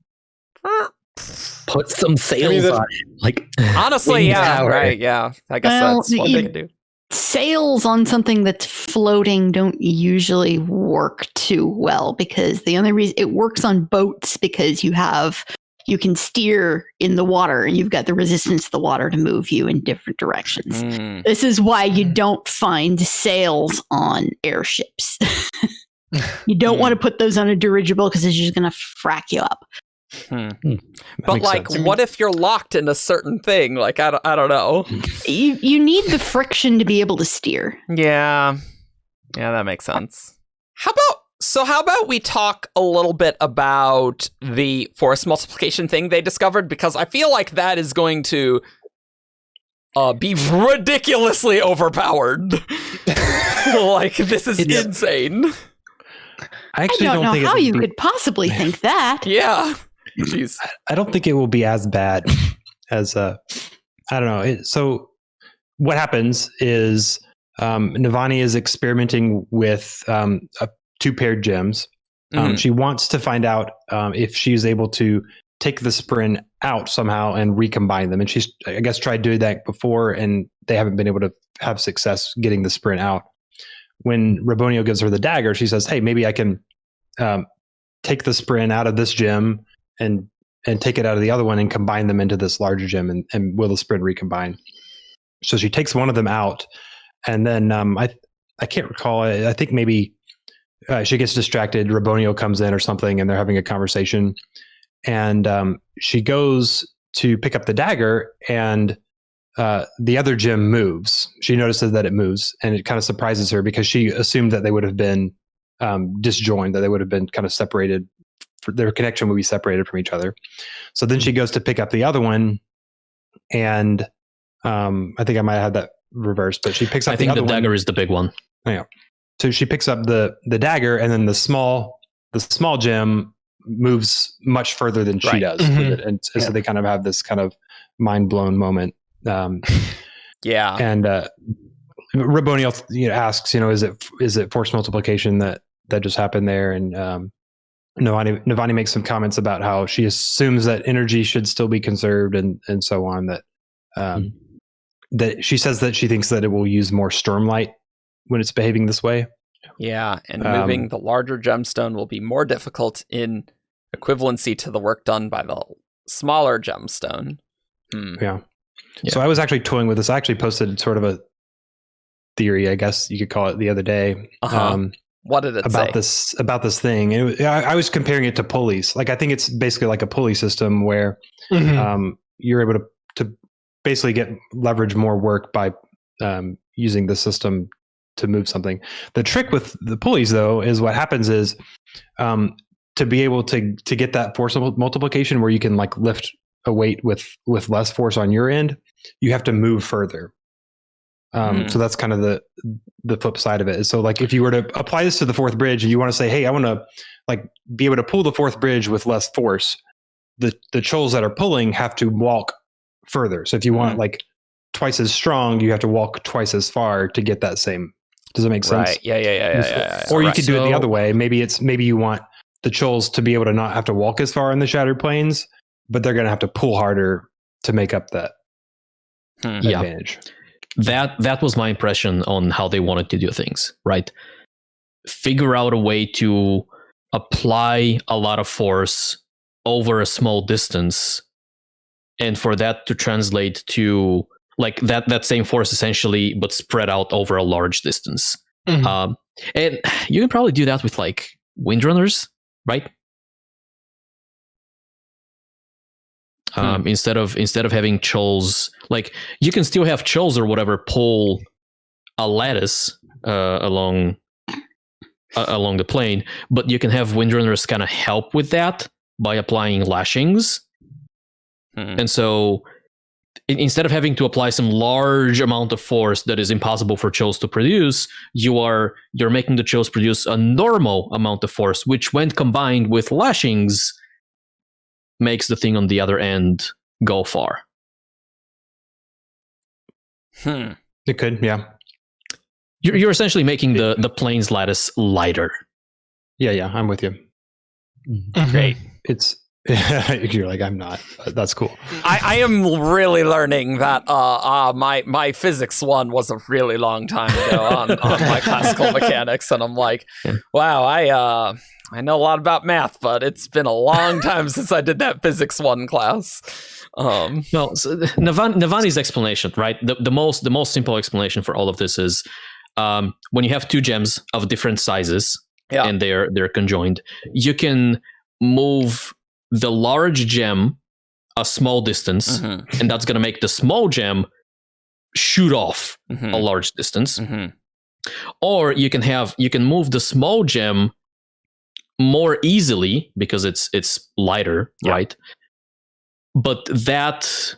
put some sails on it. Like honestly, right, yeah. I guess that's what they can do. Sails on something that's floating don't usually work too well, because the only reason it works on boats because you can steer in the water and you've got the resistance of the water to move you in different directions. This is why you don't find sails on airships. You don't want to put those on a dirigible because it's just going to frack you up. But like, what if you're locked in a certain thing? Like, I don't know. You need the friction to be able to steer. Yeah, that makes sense. How about we talk a little bit about the force multiplication thing they discovered, because I feel like that is going to be ridiculously overpowered. Like, this is insane. I don't know how you could possibly think that. Yeah. Jeez. I don't think it will be as bad as I don't know. So what happens is Navani is experimenting with two paired gems. She wants to find out if she's able to take the Spren out somehow and recombine them. And she's, I guess, tried doing that before, and they haven't been able to have success getting the Spren out. When Rabonio gives her the dagger, she says, hey, maybe I can take the Spren out of this gem and take it out of the other one and combine them into this larger gem, and will the Spren recombine? So she takes one of them out, and then I can't recall. I think maybe she gets distracted. Rabonio comes in or something, and they're having a conversation. And she goes to pick up the dagger, and the other gem moves. She notices that it moves, and it kind of surprises her because she assumed that they would have been disjoined, that they would have been kind of separated. Their connection would be separated from each other. So then she goes to pick up the other one, and I think I might have that reversed, but she picks up the other one. I think the dagger is the big one. Yeah. So she picks up the dagger, and then the small gem moves much further than she does. With it. And so they kind of have this kind of mind blown moment. And Rabonio asks, is it force multiplication that just happened there? And Navani makes some comments about how she assumes that energy should still be conserved and so on. That she says that she thinks that it will use more stormlight when it's behaving this way. Yeah, and moving the larger gemstone will be more difficult in equivalency to the work done by the smaller gemstone. Yeah. So I was actually toying with this. I actually posted sort of a theory, I guess you could call it, the other day. What did it say? About this thing? And I was comparing it to pulleys. Like, I think it's basically like a pulley system where you're able to basically leverage more work by using the system to move something. The trick with the pulleys, though, is what happens is to be able to get that force multiplication where you can like lift a weight with less force on your end, you have to move further. So that's kind of the flip side of it. So like if you were to apply this to the fourth bridge and you want to say, hey, I want to like be able to pull the fourth bridge with less force, the trolls that are pulling have to walk further. So if you want like twice as strong, you have to walk twice as far to get that same. Does that make sense? Right. Yeah. Or you could do it the other way. Maybe you want the trolls to be able to not have to walk as far in the Shattered Plains, but they're going to have to pull harder to make up that advantage. That was my impression on how they wanted to do things, right? Figure out a way to apply a lot of force over a small distance, and for that to translate to like that same force essentially, but spread out over a large distance. And you can probably do that with like windrunners, right? Instead of having chulls, like you can still have chulls or whatever pull a lattice along the plane, but you can have windrunners kind of help with that by applying lashings. And so instead of having to apply some large amount of force that is impossible for chulls to produce, you're making the chulls produce a normal amount of force, which when combined with lashings makes the thing on the other end go far. It could, yeah. You're essentially making the plane's lattice lighter. Yeah, I'm with you. Great. It's you're like, I'm not. That's cool. I am really learning that my physics 1 was a really long time ago on my classical mechanics, and I'm like, wow, I know a lot about math, but it's been a long time since I did that physics 1 class. No, so Navani's explanation, right? The most simple explanation for all of this is when you have 2 gems of different sizes and they're conjoined, you can move the large gem a small distance, and that's going to make the small gem shoot off a large distance. Or you can move the small gem more easily because it's lighter, right? But that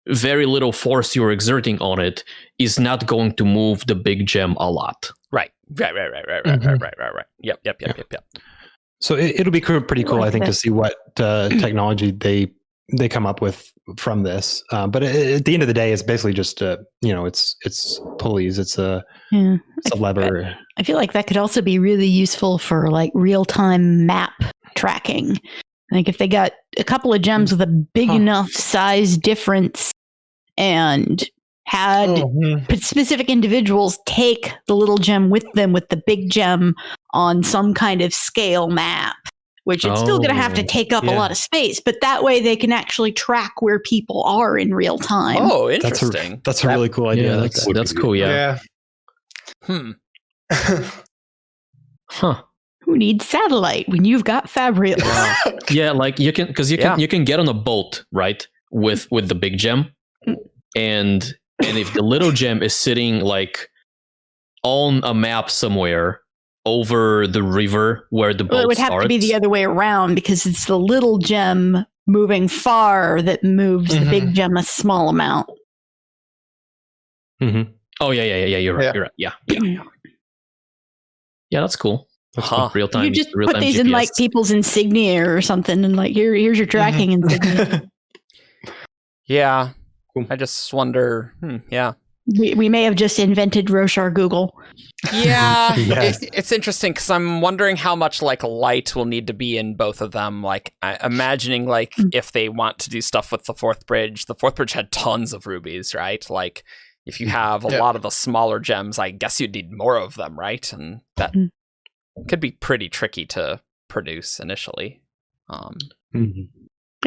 very little force you're exerting on it is not going to move the big gem a lot. Right. Yep. So it'll be pretty cool, I think, to see what technology they come up with from this. But at the end of the day, it's basically just it's pulleys. It's a lever. I feel like that could also be really useful for like real-time map tracking. Like if they got a couple of gems with a big enough size difference and had specific individuals take the little gem with them with the big gem on some kind of scale map, which it's still going to have to take up a lot of space, but that way they can actually track where people are in real time. Oh, interesting. That's a really cool idea. Yeah, that's cool. Yeah. Who needs satellite when you've got Fabrials? Yeah, like you can get on a boat, right, with the big gem, and if the little gem is sitting like on a map somewhere over the river where the boat starts, it would have to be the other way around because it's the little gem moving far that moves the big gem a small amount. Oh yeah. You're right. Yeah. Yeah, that's cool. That's real time. You just real-time put these GPS. in like people's insignia or something, and like here's your tracking insignia. Yeah, I just wonder. Yeah, we may have just invented Roshar Google. Yeah, it's interesting because I'm wondering how much like light will need to be in both of them. Like imagining like if they want to do stuff with the fourth bridge had tons of rubies, right? Like if you have a lot of the smaller gems, I guess you'd need more of them, right? And that could be pretty tricky to produce initially.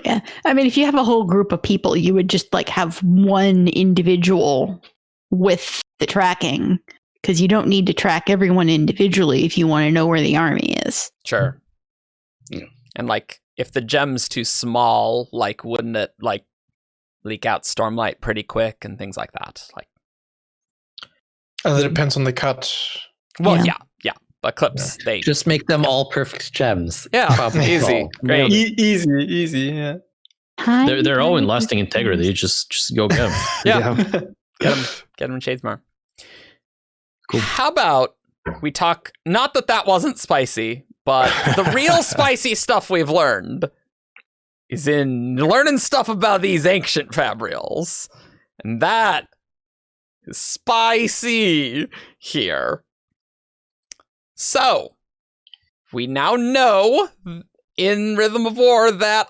Yeah, I mean, if you have a whole group of people, you would just like have one individual with the tracking because you don't need to track everyone individually if you want to know where the army is. Sure. And like, if the gem's too small, like, wouldn't it like leak out stormlight pretty quick and things like that? Like, it depends on the cut. Well, yeah. But clips, they just make them all perfect gems. Yeah, easy, great, easy. Yeah, they're all in lasting integrity. Just go get them. Get them in Shadesmar. Cool. How about we talk? Not that wasn't spicy, but the real spicy stuff we've learned is in learning stuff about these ancient Fabrials, and that is spicy here. So, we now know in Rhythm of War that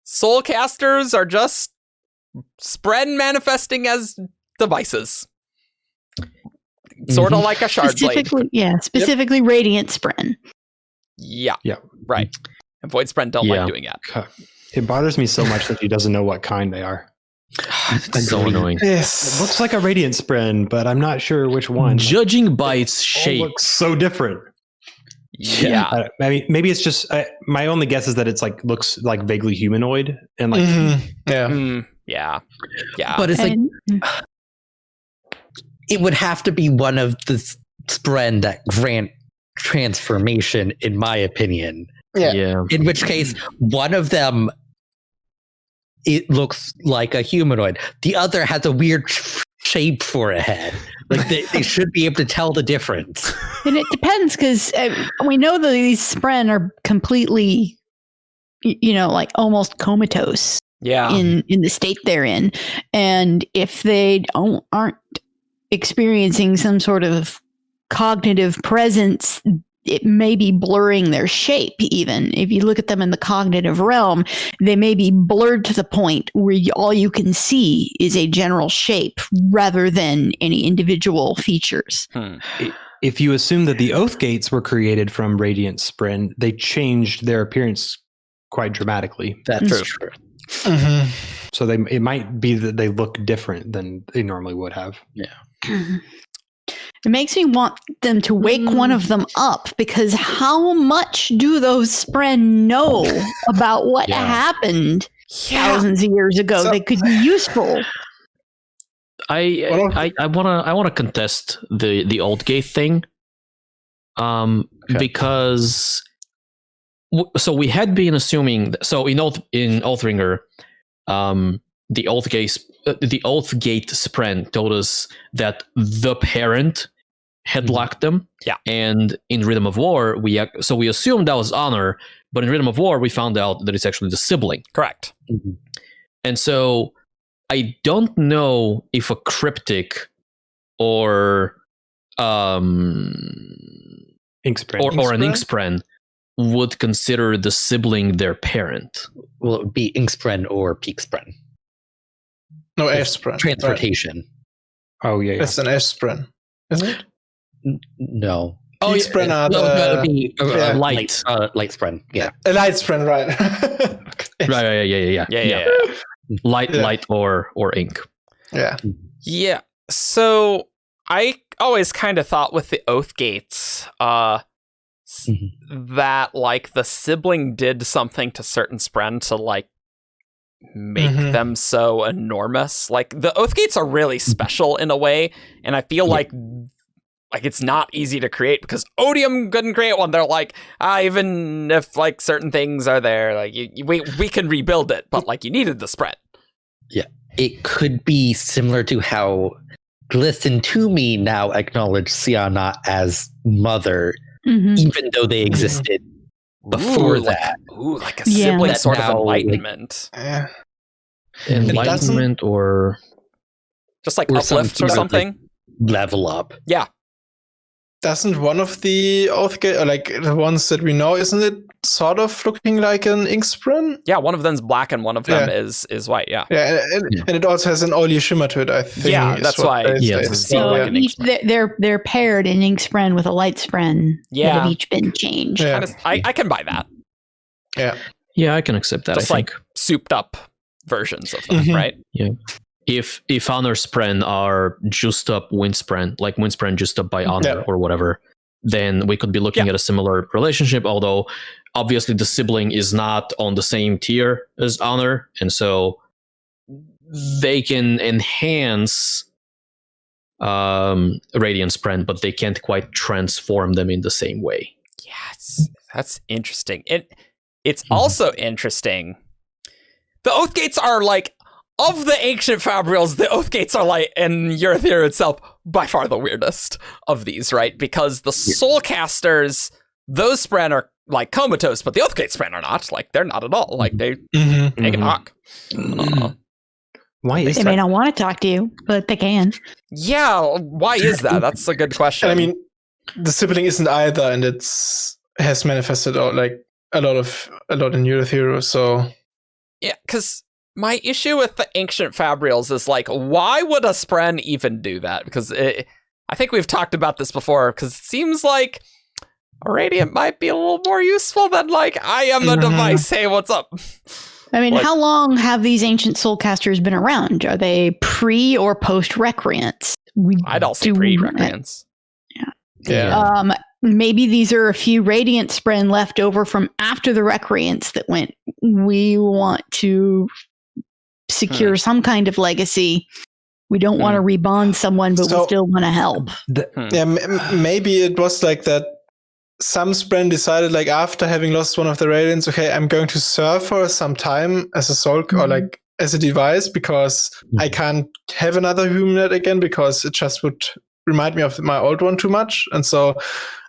soulcasters are just spren manifesting as devices. Sort of like a shard blade. Specifically Radiant Spren. Yeah, right. And Void Spren don't like doing that. It bothers me so much that he doesn't know what kind they are. It's so annoying. Yes. It looks like a Radiant Spren, but I'm not sure which one. Judging by its It shape, looks so different. Yeah. I mean, maybe it's just my only guess is that it's like looks like vaguely humanoid and like Yeah. But it's like it would have to be one of the Spren that grant transformation, in my opinion. yeah. In which case, one of them, it looks like a humanoid. The other has a weird shape for a head. Like they should be able to tell the difference. And it depends because we know that these Spren are completely, like almost comatose. Yeah. In the state they're in, and if they aren't experiencing some sort of cognitive presence, it may be blurring their shape. Even if you look at them in the cognitive realm, they may be blurred to the point where all you can see is a general shape rather than any individual features. If you assume that the Oath Gates were created from Radiant Spren, they changed their appearance quite dramatically. That's true. Mm-hmm. So it might be that they look different than they normally would have. Yeah. It makes me want them to wake one of them up, because how much do those Spren know about what happened thousands of years ago? So- They could be useful. I wanna contest the old gate thing, because so we had been assuming in Oathringer, the Oath Gate Spren told us that the parent had locked them. Yeah. And in Rhythm of War, we assumed that was Honor, but in Rhythm of War, we found out that it's actually the sibling. Correct. Mm-hmm. And so I don't know if a cryptic or Inkspren. or an Inkspren would consider the sibling their parent. Well, it would be Inkspren or Peakspren. No, Ashspren. Transportation. Oh yeah. It's an Ashspren, isn't it? No. Peakspren are that would be light. Light Spren. Yeah. A light Spren, right? Okay. Right. Yeah. Light or ink. Yeah. Yeah. So I always kind of thought with the Oath Gates, that like the sibling did something to certain Spren to like make them so enormous. Like the Oath Gates are really special in a way, and I feel like it's not easy to create because Odium couldn't create one. They're like, even if like certain things are there, like we can rebuild it, but like you needed the spread. Yeah, it could be similar to how Glisten to me now acknowledge Siana as mother, even though they existed before that. Like a sibling That sort of now, enlightenment. Yeah. Enlightenment or just like or uplift or something. Level up. Yeah. Doesn't one of the Oath Gate, or like the ones that we know, isn't it sort of looking like an Inkspren? Yeah, one of them's black and one of them is white. Yeah. Yeah, and it also has an oily shimmer to it, I think. Yeah, that's why. So like an each, they're paired an ink Spren with a light Spren that have each been changed. Yeah. I can buy that. Yeah, I can accept that. Just I like think souped up versions of them, right? Yeah. If Honor Spren are juiced up Windspren, like Windspren juiced up by Honor or whatever, then we could be looking at a similar relationship, although obviously the sibling is not on the same tier as Honor, and so they can enhance Radiant Spren, but they can't quite transform them in the same way. Yes, that's interesting. It's also interesting. The Oath Gates are like, of the ancient Fabrials, the Oath Gates are like, and Eurythir itself, by far the weirdest of these, right? Because the Soulcasters, those Spren are like comatose, but the Oath Gate Spren are not. Like, they're not at all. Like, they can talk. Why is They that? may not want to talk to you, but they can. Yeah, why is that? That's a good question. I mean, the sibling isn't either, and has manifested out like a lot in Eurythir, so yeah, because my issue with the ancient Fabrials is like, why would a Spren even do that? Because I think we've talked about this before, because it seems like a Radiant might be a little more useful than like, I am a device, hey, what's up? I mean, how long have these ancient soulcasters been around? Are they pre or post recreants? I'd also say pre-recreants. Yeah. Maybe these are a few radiant spren left over from after the recreants that went, we want to secure some kind of legacy. We don't want to rebond someone, but we still want to help. Maybe it was like that. Some spren decided, like, after having lost one of the radiants, okay, I'm going to serve for some time as a soul or like as a device, because I can't have another human again, because it just would remind me of my old one too much. And so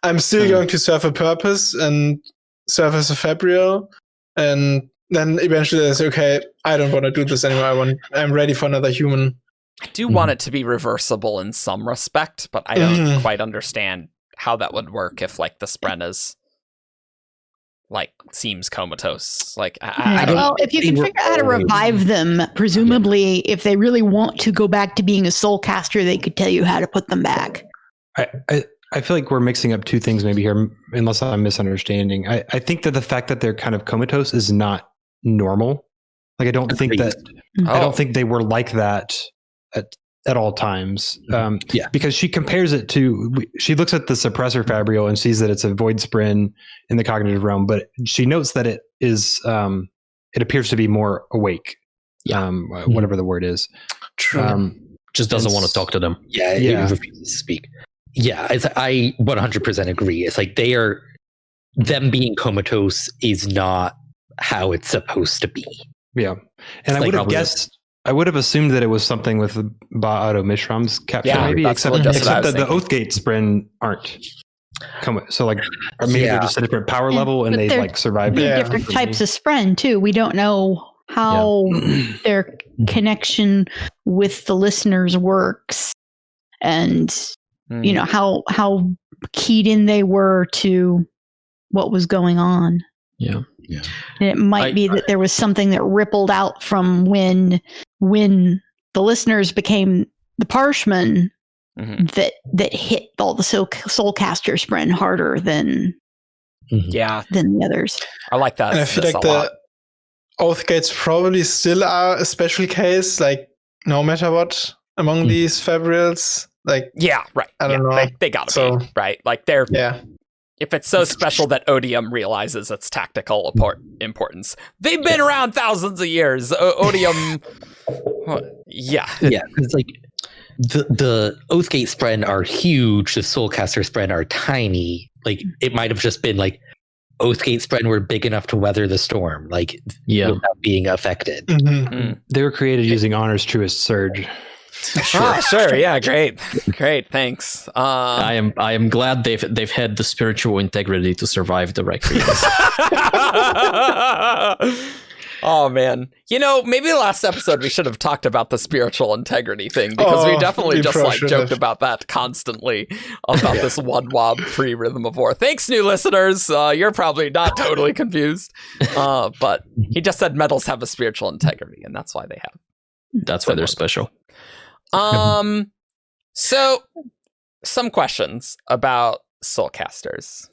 I'm still going to serve a purpose and serve as a Fabrial. And then eventually it's okay, I don't want to do this anymore. I'm ready for another human. I do want it to be reversible in some respect, but I don't quite understand how that would work if, like, the spren is, like, seems comatose. Like, well, if you can figure out how to revive them, presumably, if they really want to go back to being a soul caster, they could tell you how to put them back. I feel like we're mixing up two things maybe here, unless I'm misunderstanding. I think that the fact that they're kind of comatose is not normal. Like, I don't think that I don't think they were like that at all times. Because she compares it to, she looks at the Suppressor Fabrial and sees that it's a void spren in the cognitive realm, but she notes that it is, it appears to be more awake. Whatever the word is. True. Just doesn't want to talk to them. It refuses to speak. Yeah, I 100% agree. It's like them being comatose is not how it's supposed to be. Yeah. And I would have guessed, I would have assumed that it was something with the Ba'ado Mishram's capture, maybe, except that the Oathgate spren aren't. So, like, or maybe they're just a different power level and they like survive. They're different types of spren too. We don't know how their connection with the listeners works, and you know how keyed in they were to what was going on. Yeah. And it might be that there was something that rippled out from when the listeners became the Parshmen that hit all the soulcaster spren harder than the others. I like that. And I feel like the Oathgates probably still are a special case, like, no matter what, among these Fabrials. Like, I don't know. They gotta be, right? Like, they're if it's so special that Odium realizes its tactical importance. They've been around thousands of years. Odium, It's like the Oathgate spren are huge. The Soulcaster spren are tiny. Like, it might have just been like Oathgate spren were big enough to weather the storm, like without being affected. They were created using Honor's Truest Surge. Sure. Yeah, great, thanks. I am glad they've had the spiritual integrity to survive the recreants. Oh man, maybe last episode we should have talked about the spiritual integrity thing, because we definitely just like joked about that constantly about this one wob free Rhythm of War. Thanks, new listeners. You're probably not totally confused, but he just said metals have a spiritual integrity, and that's why they have. That's why they're special. So some questions about soulcasters,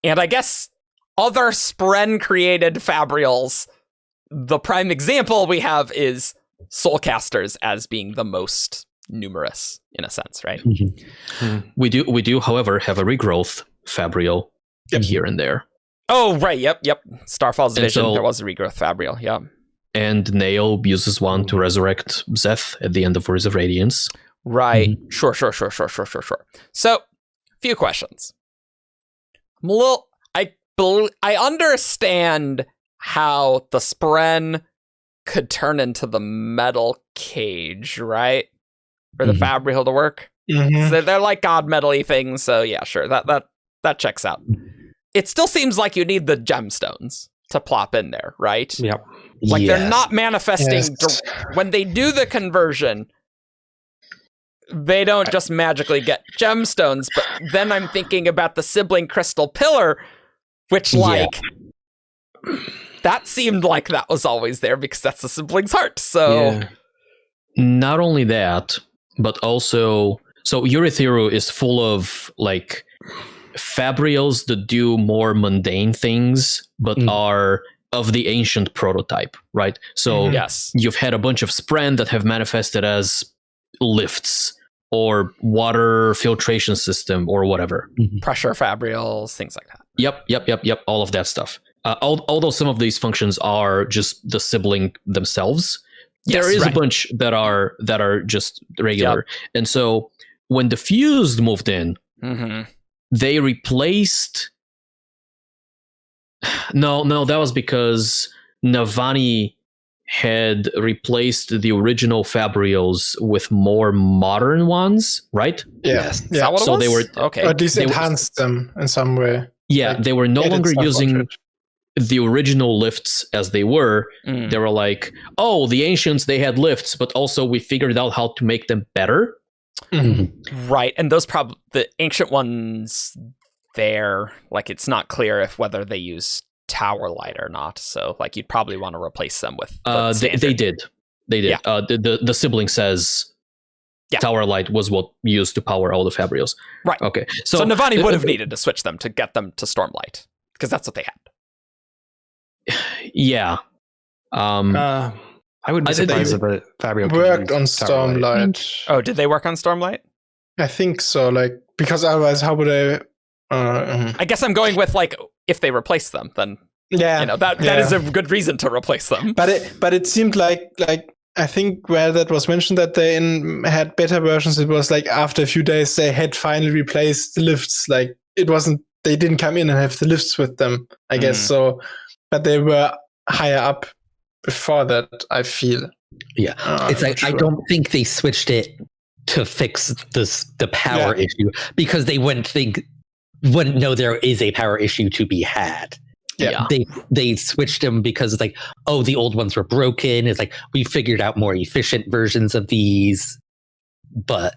and I guess other spren created Fabrials. The prime example we have is soulcasters as being the most numerous, in a sense, right? We do, however, have a regrowth Fabrial here and there. Oh, right. Yep. Starfall's Vision. There was a regrowth Fabrial. Yeah. And Nail uses one to resurrect Zeth at the end of Rise of Radiance. Right. Sure. So, few questions. I understand how the spren could turn into the metal cage, right? For the Fabrial to work. So they're like god metal-y things, so yeah, sure. That checks out. It still seems like you need the gemstones to plop in there, right? Yep. Like, they're not manifesting when they do the conversion. They don't just magically get gemstones, but then I'm thinking about the sibling crystal pillar, which that seemed like that was always there because that's the sibling's heart. So not only that, but also, so Urithiru is full of like Fabrials that do more mundane things, but are of the ancient prototype, right? So yes, you've had a bunch of Spren that have manifested as lifts or water filtration system or whatever. Pressure Fabrials, things like that. Yep. All of that stuff. Although some of these functions are just the sibling themselves, there is a bunch that are just regular. And so when the Fused moved in, they replaced. No, that was because Navani had replaced the original Fabrials with more modern ones, right? Yes. Is that what it was? They were okay. Or at least enhanced them in some way. Yeah, like, they were no longer using it. the original lifts as they were. They were like, oh, the ancients, they had lifts, but also we figured out how to make them better. Right, and those the ancient ones there, like it's not clear if whether they use Tower Light or not. So like you'd probably want to replace them with they did. Yeah. The sibling says Tower Light was what used to power all the Fabrials. Right. Okay. So Navani would have needed to switch them to get them to Stormlight because that's what they had. Yeah. I wouldn't be surprised if a Fabrial worked on Stormlight. Oh, did they work on Stormlight? I think so. Like because otherwise, how would I? I guess I'm going with like if they replace them, then that is a good reason to replace them. But it seemed like I think where that was mentioned that they had beta versions, it was like after a few days they had finally replaced the lifts. Like it wasn't, they didn't come in and have the lifts with them, I guess. So, but they were higher up before that, I feel. Yeah. It's like, I don't think they switched it to fix the power issue because they wouldn't know there is a power issue to be had. Yeah. They switched them because it's like, oh, the old ones were broken. It's like we figured out more efficient versions of these. But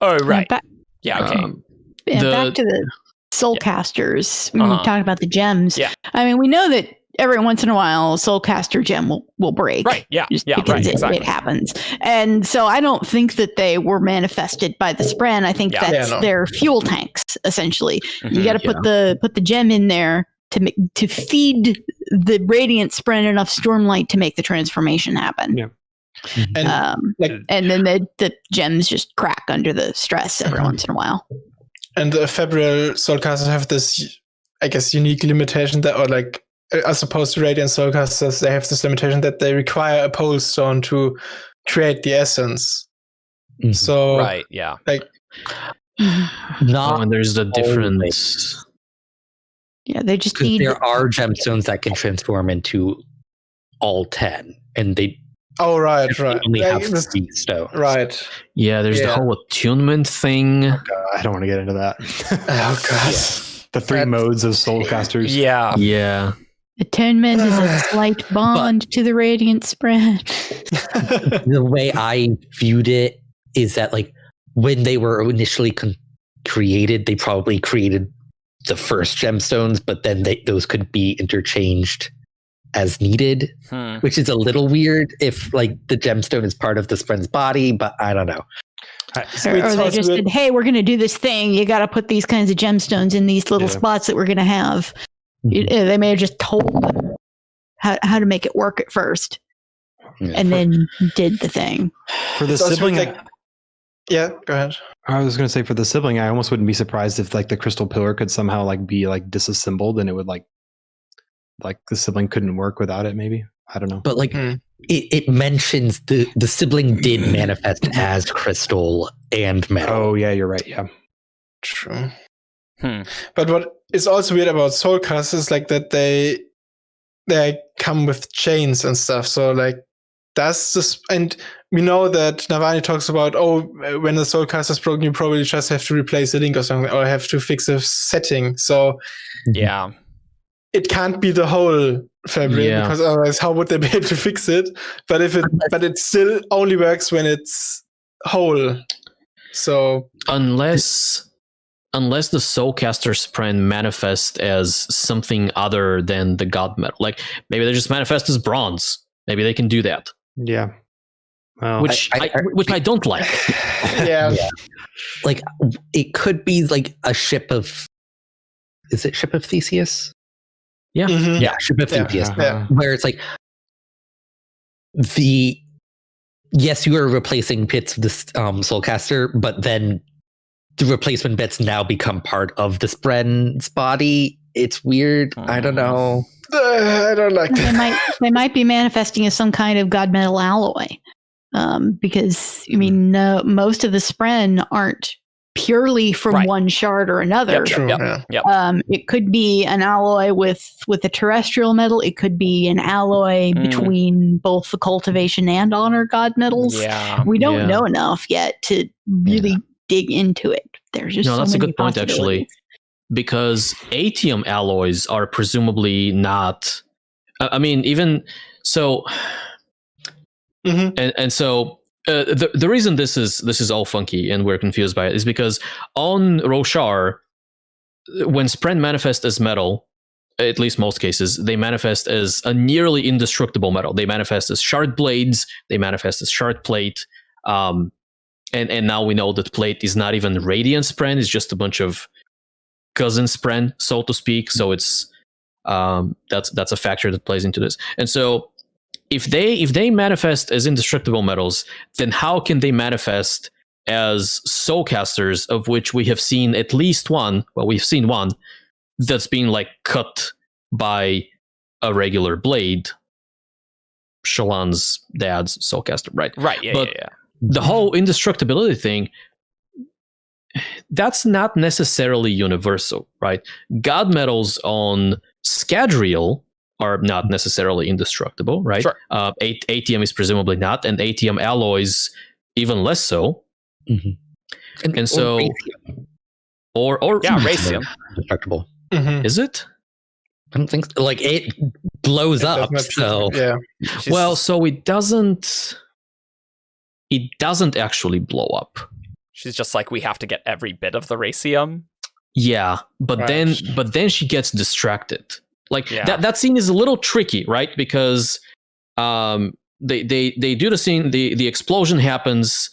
oh right. Okay. Back to the Soulcasters. When we talked about the gems. Yeah. I mean, we know that every once in a while, a Soulcaster gem will break. Right. Yeah. Because it happens. And so I don't think that they were manifested by the Spren. I think that's their fuel tanks, essentially. You got to put the gem in there to feed the Radiant Spren enough Stormlight to make the transformation happen. Yeah. And then the gems just crack under the stress every once in a while. And the Fabrial Soulcasters have this, I guess, unique limitation that, or like, as opposed to Radiant Soulcasters, they have this limitation that they require a pole stone to create the essence. So, right, yeah. Like, and there's the difference. Yeah, they just need. There are gemstones that can transform into all 10, and they. Oh, right. Only have 3 stone. Right. Yeah, there's the whole attunement thing. Oh, God, I don't want to get into that. Oh, God. The 3 modes of Soulcasters. Yeah. Attunement is a slight bond to the Radiant Spren. The way I viewed it is that, like, when they were initially created, they probably created the first gemstones, but then those could be interchanged as needed, which is a little weird if, like, the gemstone is part of the Spren's body, but I don't know. Or they just said, hey, we're going to do this thing. You got to put these kinds of gemstones in these little spots that we're going to have. They may have just told them how to make it work at first, and then did the thing. For the sibling, go ahead. I was going to say for the sibling, I almost wouldn't be surprised if like the crystal pillar could somehow like be like disassembled, and it would like the sibling couldn't work without it. Maybe, I don't know. But like it mentions the sibling did manifest as crystal and metal. Oh yeah, you're right. Yeah, true. But what is also weird about Soulcasters is like that they come with chains and stuff. So like that's just, and we know that Navani talks about, when the Soulcaster is broken, you probably just have to replace a link or something, or have to fix a setting. So it can't be the whole Fabrial because otherwise how would they be able to fix it? But but it still only works when it's whole. So unless the Soulcaster Spren manifest as something other than the God metal, like maybe they just manifest as bronze. Maybe they can do that. Yeah. Well, which I don't like. Yeah. Like it could be like a ship of. Is it Ship of Theseus? Yeah. Mhm. Yeah, Shubifutius. Yeah. Where it's like yes, you are replacing bits of this Soulcaster, but then the replacement bits now become part of the Spren's body. It's weird. I don't know. I don't like that. They might be manifesting as some kind of god metal alloy, because most of the Spren aren't purely from one shard or another. Yep, True. Yep. It could be an alloy with a terrestrial metal. It could be an alloy between both the cultivation and honor god metals. Yeah. We don't know enough yet to really dig into it. There's just that's so a many good point, actually, because atium alloys are presumably not. Even so. And so. The reason this is all funky and we're confused by it is because on Roshar, when Spren manifest as metal, at least most cases, they manifest as a nearly indestructible metal. They manifest as shard blades, they manifest as shard plate, and now we know that plate is not even radiant Spren, it's just a bunch of cousin Spren, so to speak. So it's that's a factor that plays into this. And so if they manifest as indestructible metals, then how can they manifest as soulcasters, of which we have seen at least one? Well, we've seen one that's been like cut by a regular blade. Shallan's dad's soulcaster, right? Right. Yeah. But the whole indestructibility thing, that's not necessarily universal, right? God metals on Scadrial are not necessarily indestructible, right? Sure. ATM is presumably not, and ATM alloys even less so. Mm-hmm. And so, or Racium. Indestructible. Mhm. Is it? I don't think so. Like it blows up. That's So yeah. Well, so it doesn't actually blow up. She's just like, we have to get every bit of the racium. Yeah, but Right. then she gets distracted. Like that scene is a little tricky, right? Because they do the scene, the explosion happens.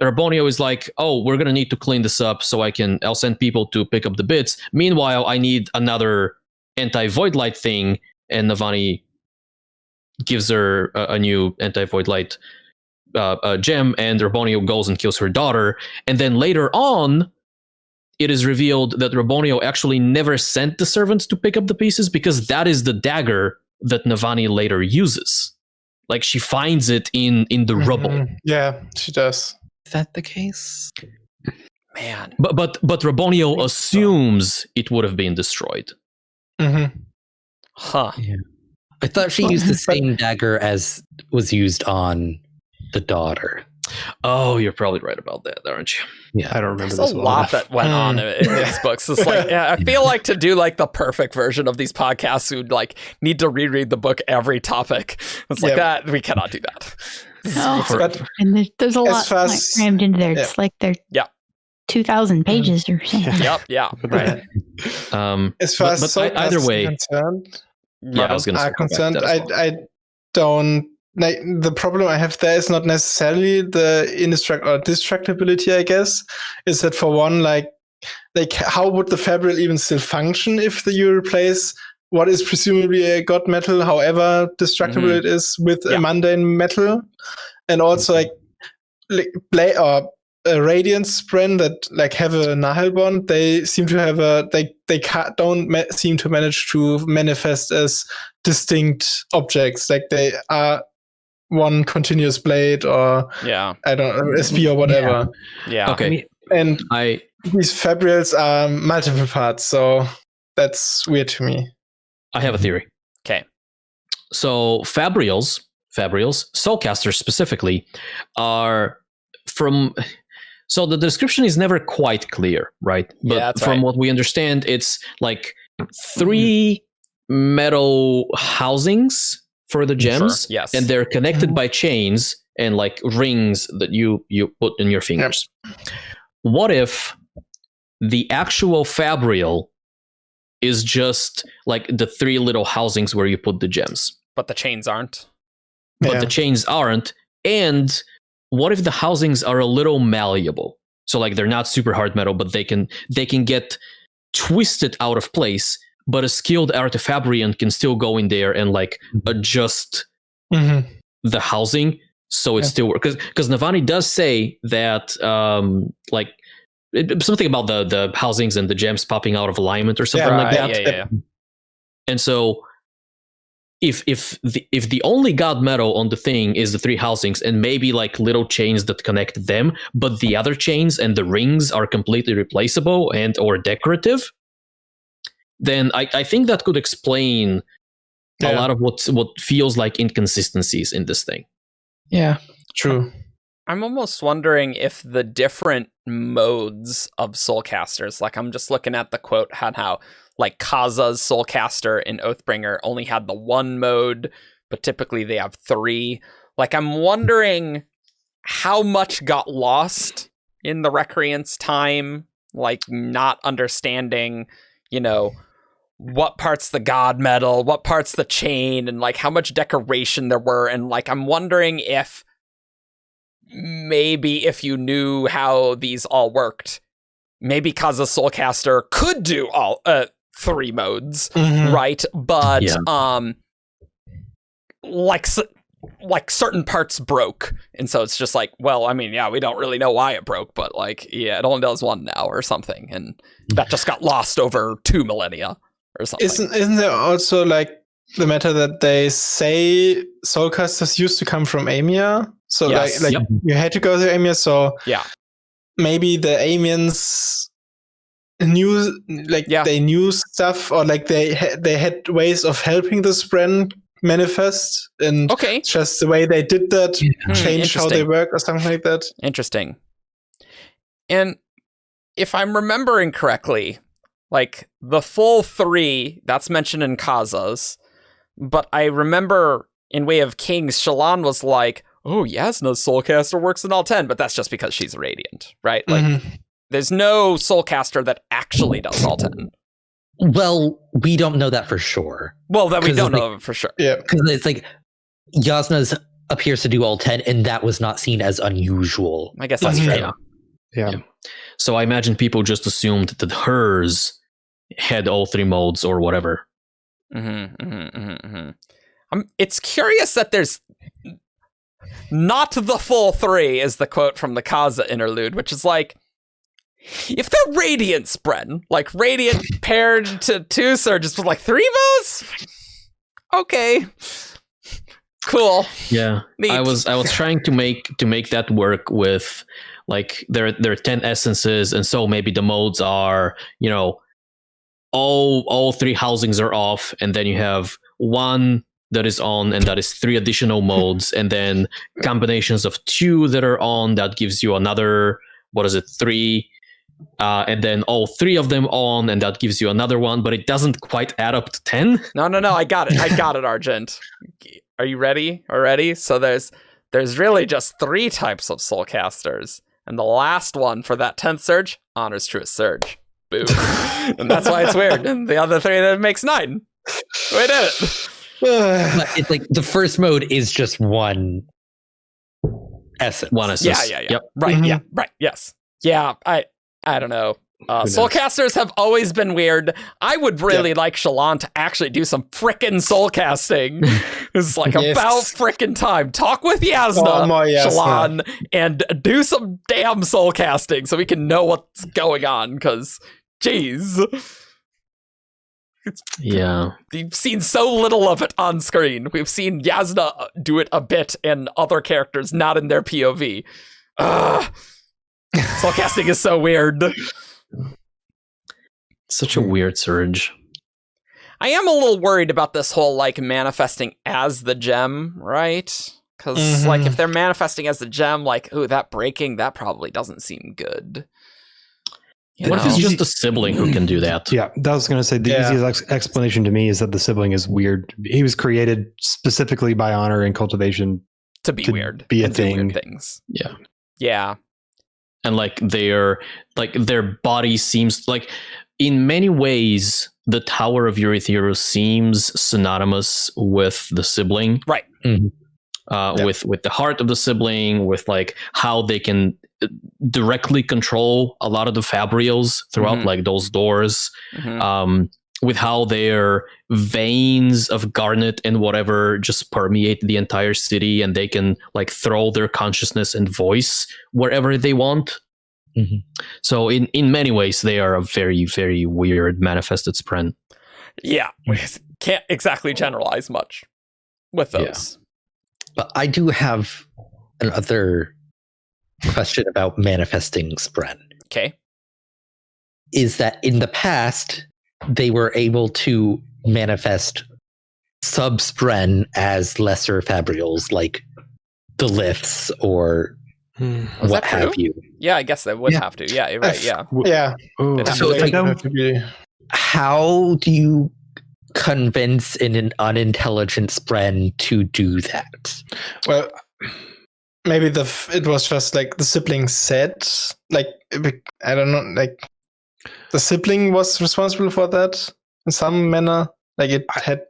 Rabonio is like, oh, we're gonna need to clean this up, so I'll send people to pick up the bits. Meanwhile, I need another anti-void light thing, and Navani gives her a new anti-void light gem, and Rabonio goes and kills her daughter. And then later on, it is revealed that Rabonio actually never sent the servants to pick up the pieces, because that is the dagger that Navani later uses. Like, she finds it in the rubble. Yeah, she does. is that the case? Man. But Rabonio assumes it would have been destroyed. Mm-hmm. Huh. Yeah. I thought she used the same dagger as was used on the daughter. Oh, you're probably right about that, aren't you? Yeah, I don't remember There's this a well lot enough. that went on in these books. It's like, I feel like to do like the perfect version of these podcasts, we'd like need to reread the book every topic. It's like that. We cannot do that. No. But And there's a lot fast- crammed into there. It's like they're 2,000 pages or something. Yep. Yeah. Right. as far as but either way, concerned, I was going to are concerned, I don't. Like, the problem I have there is not necessarily the destructibility, I guess. Is that for one, like how would the Fabrial even still function if you replace what is presumably a god metal, however destructible it is, with a mundane metal? And also like a radiant Spren that like have a Nahel bond, they seem to have seem to manage to manifest as distinct objects. Like they are one continuous blade, or I don't know, a spear or whatever. Yeah. Okay. And these Fabrials are multiple parts, so that's weird to me. I have a theory. Okay. So Fabrials, soulcasters specifically, are from. So the description is never quite clear, right? But from what we understand, it's like 3 metal housings for the gems, yes, and they're connected by chains and like rings that you put in your fingers. Yep. What if the actual Fabrial is just like the 3 little housings where you put the gems, but the chains aren't? The chains aren't. And what if the housings are a little malleable? So like they're not super hard metal, but they can get twisted out of place but a skilled artifabrian can still go in there and like adjust the housing so it still works. Because Navani does say that something about the housings and the gems popping out of alignment or something like that. Yeah. And so if the only god metal on the thing is the 3 housings and maybe like little chains that connect them, but the other chains and the rings are completely replaceable and or decorative, then I think that could explain a lot of what feels like inconsistencies in this thing. Yeah, true. I'm almost wondering if the different modes of soulcasters, like I'm just looking at the quote had how like Kaza's soulcaster in Oathbringer only had the 1 mode, but typically they have 3. Like I'm wondering how much got lost in the Recreant's time, like not understanding, what part's the god metal, what part's the chain, and like how much decoration there were. And like I'm wondering if maybe if you knew how these all worked, maybe Kaza's soulcaster could do all 3 modes, right? But like certain parts broke, and so it's just like, well, I mean, we don't really know why it broke, but like, it only does 1 now or something, and that just got lost over 2 millennia or something. Isn't there also like the matter that they say soulcasters used to come from Amia? So you had to go to Amia, so maybe the Amians knew, they knew stuff, or like they had ways of helping the Spren manifest, and just the way they did that changed how they work or something like that. Interesting. And if I'm remembering correctly, like the full 3 that's mentioned in Kaza's, but I remember in Way of Kings, Shallan was like, oh, Yasna's soulcaster works in all 10, but that's just because she's Radiant, right? Like there's no soulcaster that actually does all 10. Well, we don't know that for sure. Well, that we don't know for sure. Yeah. Because it's like Yasna's appears to do all 10, and that was not seen as unusual. I guess that's true. Yeah. So I imagine people just assumed that hers had all 3 modes or whatever. It's curious that there's not the full 3 is the quote from the Kaza interlude, which is like, if they're Radiant Spren, like Radiant paired to 2 surges with like 3 modes, okay, cool. Yeah, neat. I was trying to make that work with like there are 10 essences, and so maybe the modes are all 3 housings are off, and then you have 1 that is on, and that is 3 additional modes, and then combinations of 2 that are on, that gives you another 3, and then all 3 of them on, and that gives you another 1, but it doesn't quite add up to 10. No, I got it, Argent. Are you ready already? So there's really just 3 types of soulcasters, and the last one for that 10th surge, Honor's Truest Surge. Boom. And that's why it's weird. And the other 3 that makes 9. We did it. But it's like the first mode is just 1 essence. 1 essence. Yeah. Yep. Right. Yeah. Right. Yes. Yeah. I don't know. Soulcasters have always been weird. I would really like Shallan to actually do some frickin' soulcasting. It's like about frickin' time. Talk with Yasna, Shallan, and do some damn soulcasting so we can know what's going on, because, jeez. We've seen so little of it on screen. We've seen Yasna do it a bit and other characters not in their POV. Soulcasting is so weird. Such a weird surge. I am a little worried about this whole like manifesting as the gem, right? Because like if they're manifesting as the gem, like, ooh, that breaking, that probably doesn't seem good. What if it's just a sibling who can do that? Yeah, that was going to say the easiest explanation to me is that the sibling is weird. He was created specifically by Honor and Cultivation to be weird, be a and thing. Do weird things. Yeah. And like their body seems like, in many ways, the Tower of Eurytheros seems synonymous with the sibling, right? With the heart of the sibling, with like how they can directly control a lot of the Fabrials throughout like those doors. how their veins of garnet and whatever just permeate the entire city, and they can like throw their consciousness and voice wherever they want. Mm-hmm. So in many ways, they are a very, very weird manifested spren. Yeah, we can't exactly generalize much with those. Yeah. But I do have another question about manifesting spren. Okay. Is that in the past, they were able to manifest sub-spren as lesser Fabrials, like the lifts or what have you. Yeah, I guess they would have to. Yeah, you're right. Yeah. Yeah. So how do you convince an unintelligent spren to do that? Well, maybe it was just like the sibling said, like, I don't know, like the sibling was responsible for that in some manner. Like it had.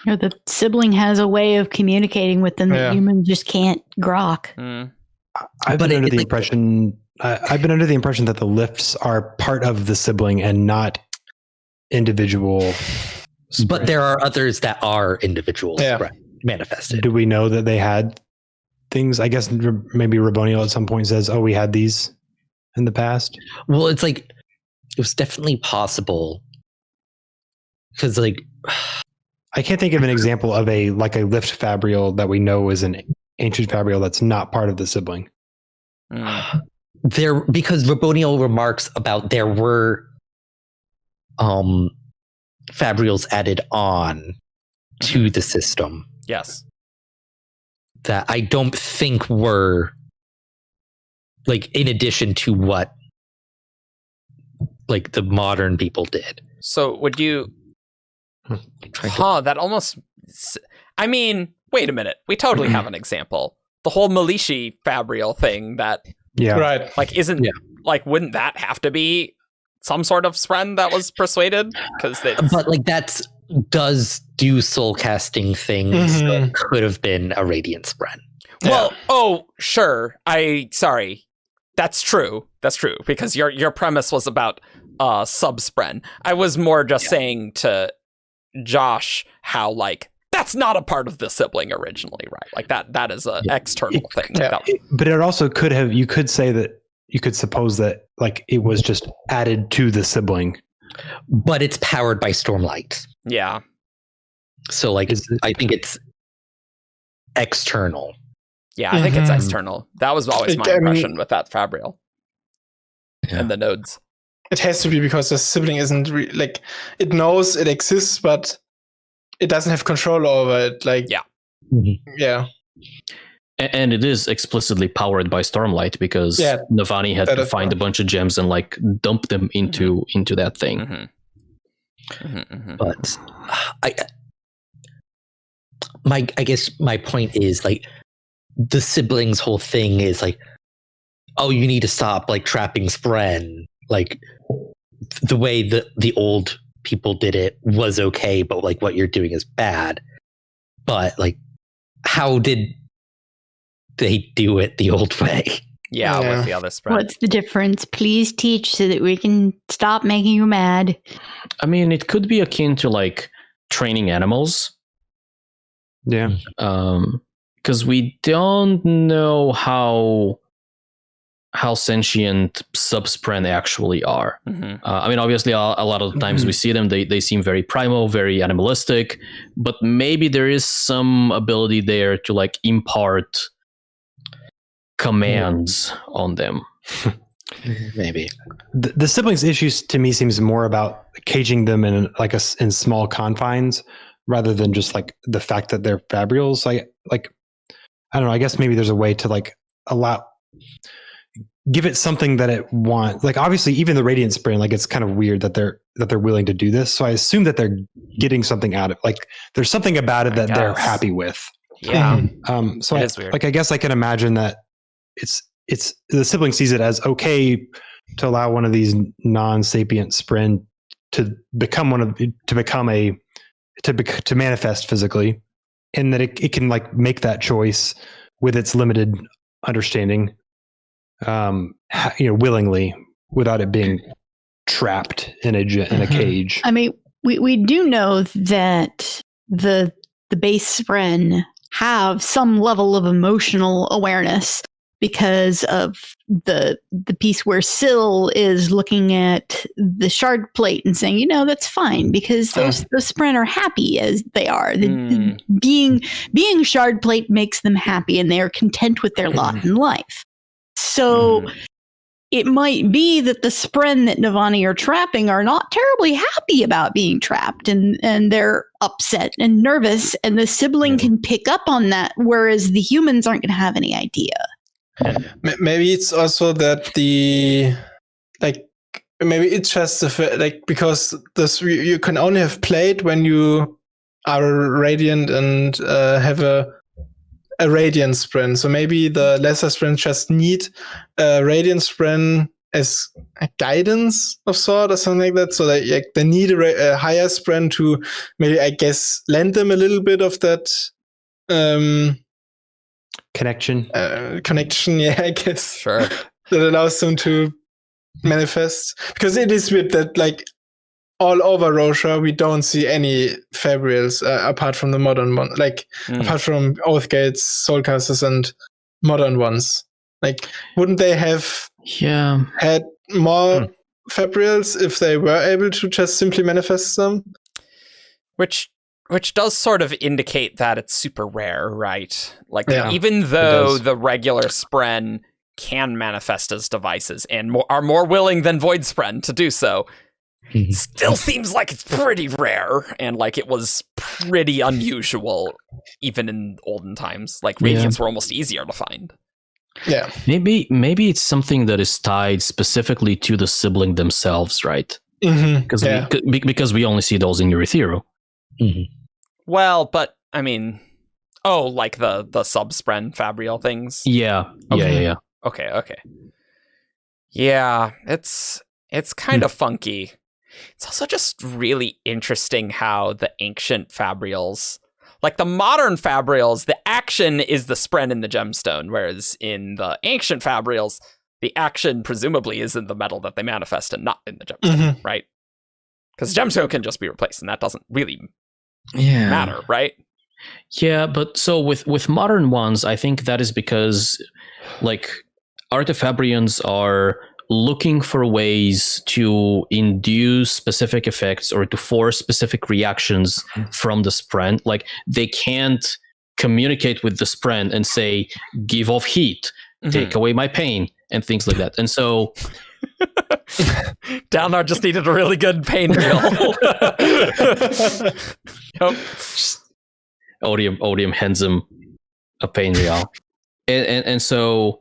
Or the sibling has a way of communicating with them that humans just can't grok. I've been under the impression that the lifts are part of the sibling and not individual. But there are others that are individual manifested. Do we know that they had things? I guess maybe Raboniel at some point says, "Oh, we had these in the past." Well, it's like it was definitely possible because, like, I can't think of an example of a lift Fabrial that we know is an ancient Fabrial that's not part of the sibling. There, because Raboniel remarks about there were Fabrials added on to the system. Yes. That I don't think were like in addition to what like the modern people did. So would you that almost, I mean, wait a minute. We totally have an example. The whole Militia Fabrial thing that, right. like, isn't, like, wouldn't that have to be some sort of spren that was persuaded? But, like, does do soul casting things that could have been a Radiant spren. Well, sure. Sorry. That's true. That's true. Because your premise was about sub-spren. I was more just saying to Josh how, like, that's not a part of the sibling originally, right? Like that is an external thing. Yeah. But it also you could say that you could suppose that like it was just added to the sibling. But it's powered by Stormlight. Yeah. So like I think it's external. Yeah, I think it's external. That was always my impression with that Fabrial. And the nodes. It has to be because the sibling isn't like it knows it exists, but it doesn't have control over it. Like yeah. And it is explicitly powered by Stormlight because Navani had to find a bunch of gems and like dump them into that thing. But I guess my point is like the siblings' whole thing is like, oh, you need to stop like trapping spren. Like the way the old people did it was okay, but like what you're doing is bad. But like, how did they do it the old way? Yeah, with the other spren. What's the difference? Please teach so that we can stop making you mad. I mean, it could be akin to like training animals. Yeah. Because we don't know how sentient subspren actually are. I mean, obviously, a lot of the times we see them, they seem very primal, very animalistic, but maybe there is some ability there to like impart commands on them. Maybe the siblings' issues to me seems more about caging them in like in small confines rather than just like the fact that they're Fabrials. Like I don't know. I guess maybe there's a way to like give it something that it wants. Like obviously, even the Radiant spren, like it's kind of weird that they're willing to do this. So I assume that they're getting something out of it. Like there's something about it that they're happy with. Yeah. So I guess I can imagine that it's the sibling sees it as okay to allow one of these non-sapient spren to manifest physically, and that it can like make that choice with its limited understanding, willingly, without it being trapped in a cage. I mean, We do know that the base Spren have some level of emotional awareness because of the piece where Syl is looking at the shard plate and saying, that's fine because those Spren are happy as they are. Being shard plate makes them happy and they are content with their lot in life. So it might be that the Spren that Navani are trapping are not terribly happy about being trapped and they're upset and nervous, and the sibling can pick up on that, whereas the humans aren't going to have any idea. Maybe it's also that maybe it's just because this you can only have played when you are radiant and have a radiant Spren. So maybe the lesser Spren just need a radiant Spren as a guidance of sort or something like that. So they need a higher Spren to maybe, I guess, lend them a little bit of that connection. Yeah, I guess. Sure. That allows them to manifest. Because it is weird that all over Rosha, we don't see any Fabrials apart from the modern one. Apart from Oathgates, Soulcasters, and modern ones. Wouldn't they have had more Fabrials if they were able to just simply manifest them? Which does sort of indicate that it's super rare, right? Even though the regular Spren can manifest as devices and are more willing than Void Spren to do so, still seems like it's pretty rare, and it was pretty unusual even in olden times. Radiants were almost easier to find. Yeah. Maybe it's something that is tied specifically to the sibling themselves, right? Because we only see those in Eurythero. Well, but I mean, the sub-Spren Fabrial things? Yeah. Okay. Yeah. Okay. Yeah, it's kind of funky. It's also just really interesting how the ancient Fabrials, the modern Fabrials, the action is the Spren in the gemstone, whereas in the ancient Fabrials, the action presumably is in the metal that they manifest and not in the gemstone, right? Because gemstone can just be replaced, and that doesn't really matter, right? Yeah, but so with modern ones, I think that is because Artifabrians are looking for ways to induce specific effects or to force specific reactions from the Spren. They can't communicate with the Spren and say, give off heat, take away my pain, and things like that. And so Downard just needed a really good pain reel. Yep. Odium hands him a pain reel. And so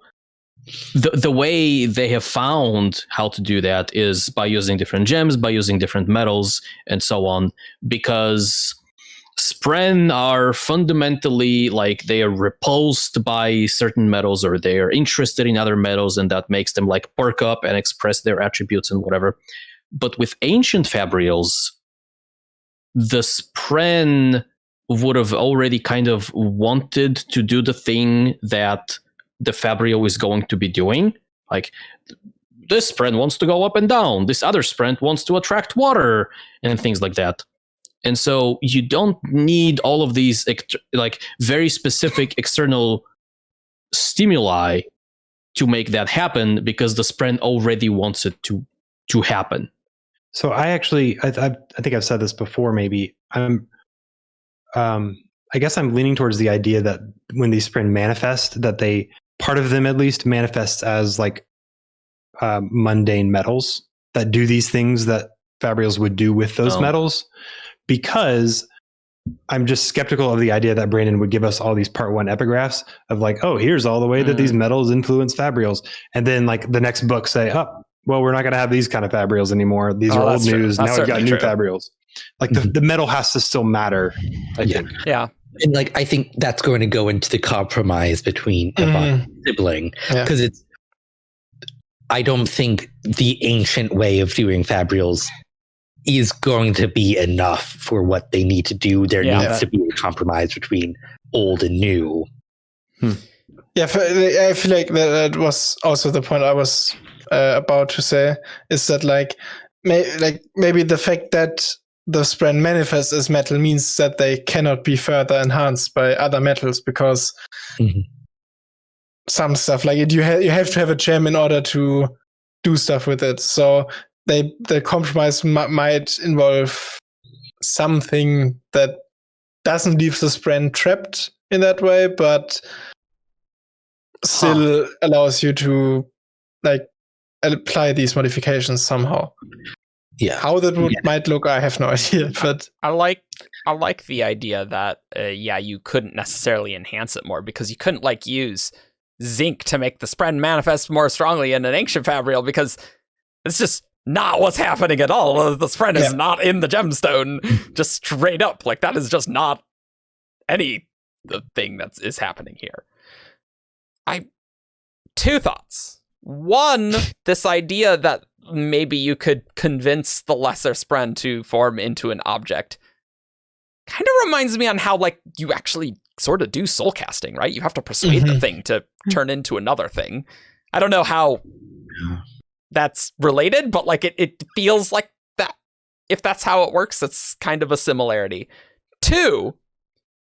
the way they have found how to do that is by using different gems, by using different metals, and so on, because Spren are fundamentally they are repulsed by certain metals, or they are interested in other metals, and that makes them perk up and express their attributes and whatever. But with ancient Fabrials, the Spren would have already kind of wanted to do the thing that the Fabrial is going to be doing. This Spren wants to go up and down, this other Spren wants to attract water, and things like that. And so you don't need all of these very specific external stimuli to make that happen, because the Spren already wants it to happen. So I think I've said this before. Maybe I guess I'm leaning towards the idea that when these Spren manifest, that part of them at least manifests as mundane metals that do these things that Fabrials would do with those metals, because I'm just skeptical of the idea that Brandon would give us all these part 1 epigraphs of here's all the way that these metals influence Fabrials, and then the next book say, well, we're not going to have these kind of Fabrials anymore. These are old news. Now we've got new Fabrials. The metal has to still matter, I think. Yeah. And I think that's going to go into the compromise between the sibling, because I don't think the ancient way of doing Fabrials is going to be enough for what they need to do. There needs to be a compromise between old and new. Yeah, I feel like that was also the point I was about to say, is that maybe the fact that the Spren manifest as metal means that they cannot be further enhanced by other metals, because some stuff like it, you have to have a gem in order to do stuff with it. So the compromise might involve something that doesn't leave the Spren trapped in that way, but still allows you to like apply these modifications somehow. Yeah. How that might look, I have no idea. But I like the idea that you couldn't necessarily enhance it more, because you couldn't like use zinc to make the Spren manifest more strongly in an ancient Fabrial, because it's just not what's happening at all. The Spren is not in the gemstone, just straight up. Like, that is just not the thing that is happening here. Two thoughts. One, this idea that maybe you could convince the lesser Spren to form into an object kind of reminds me on how like you actually sort of do soul casting, right? You have to persuade the thing to turn into another thing. I don't know how that's related, but like it feels like that. If that's how it works, it's kind of a similarity. Two,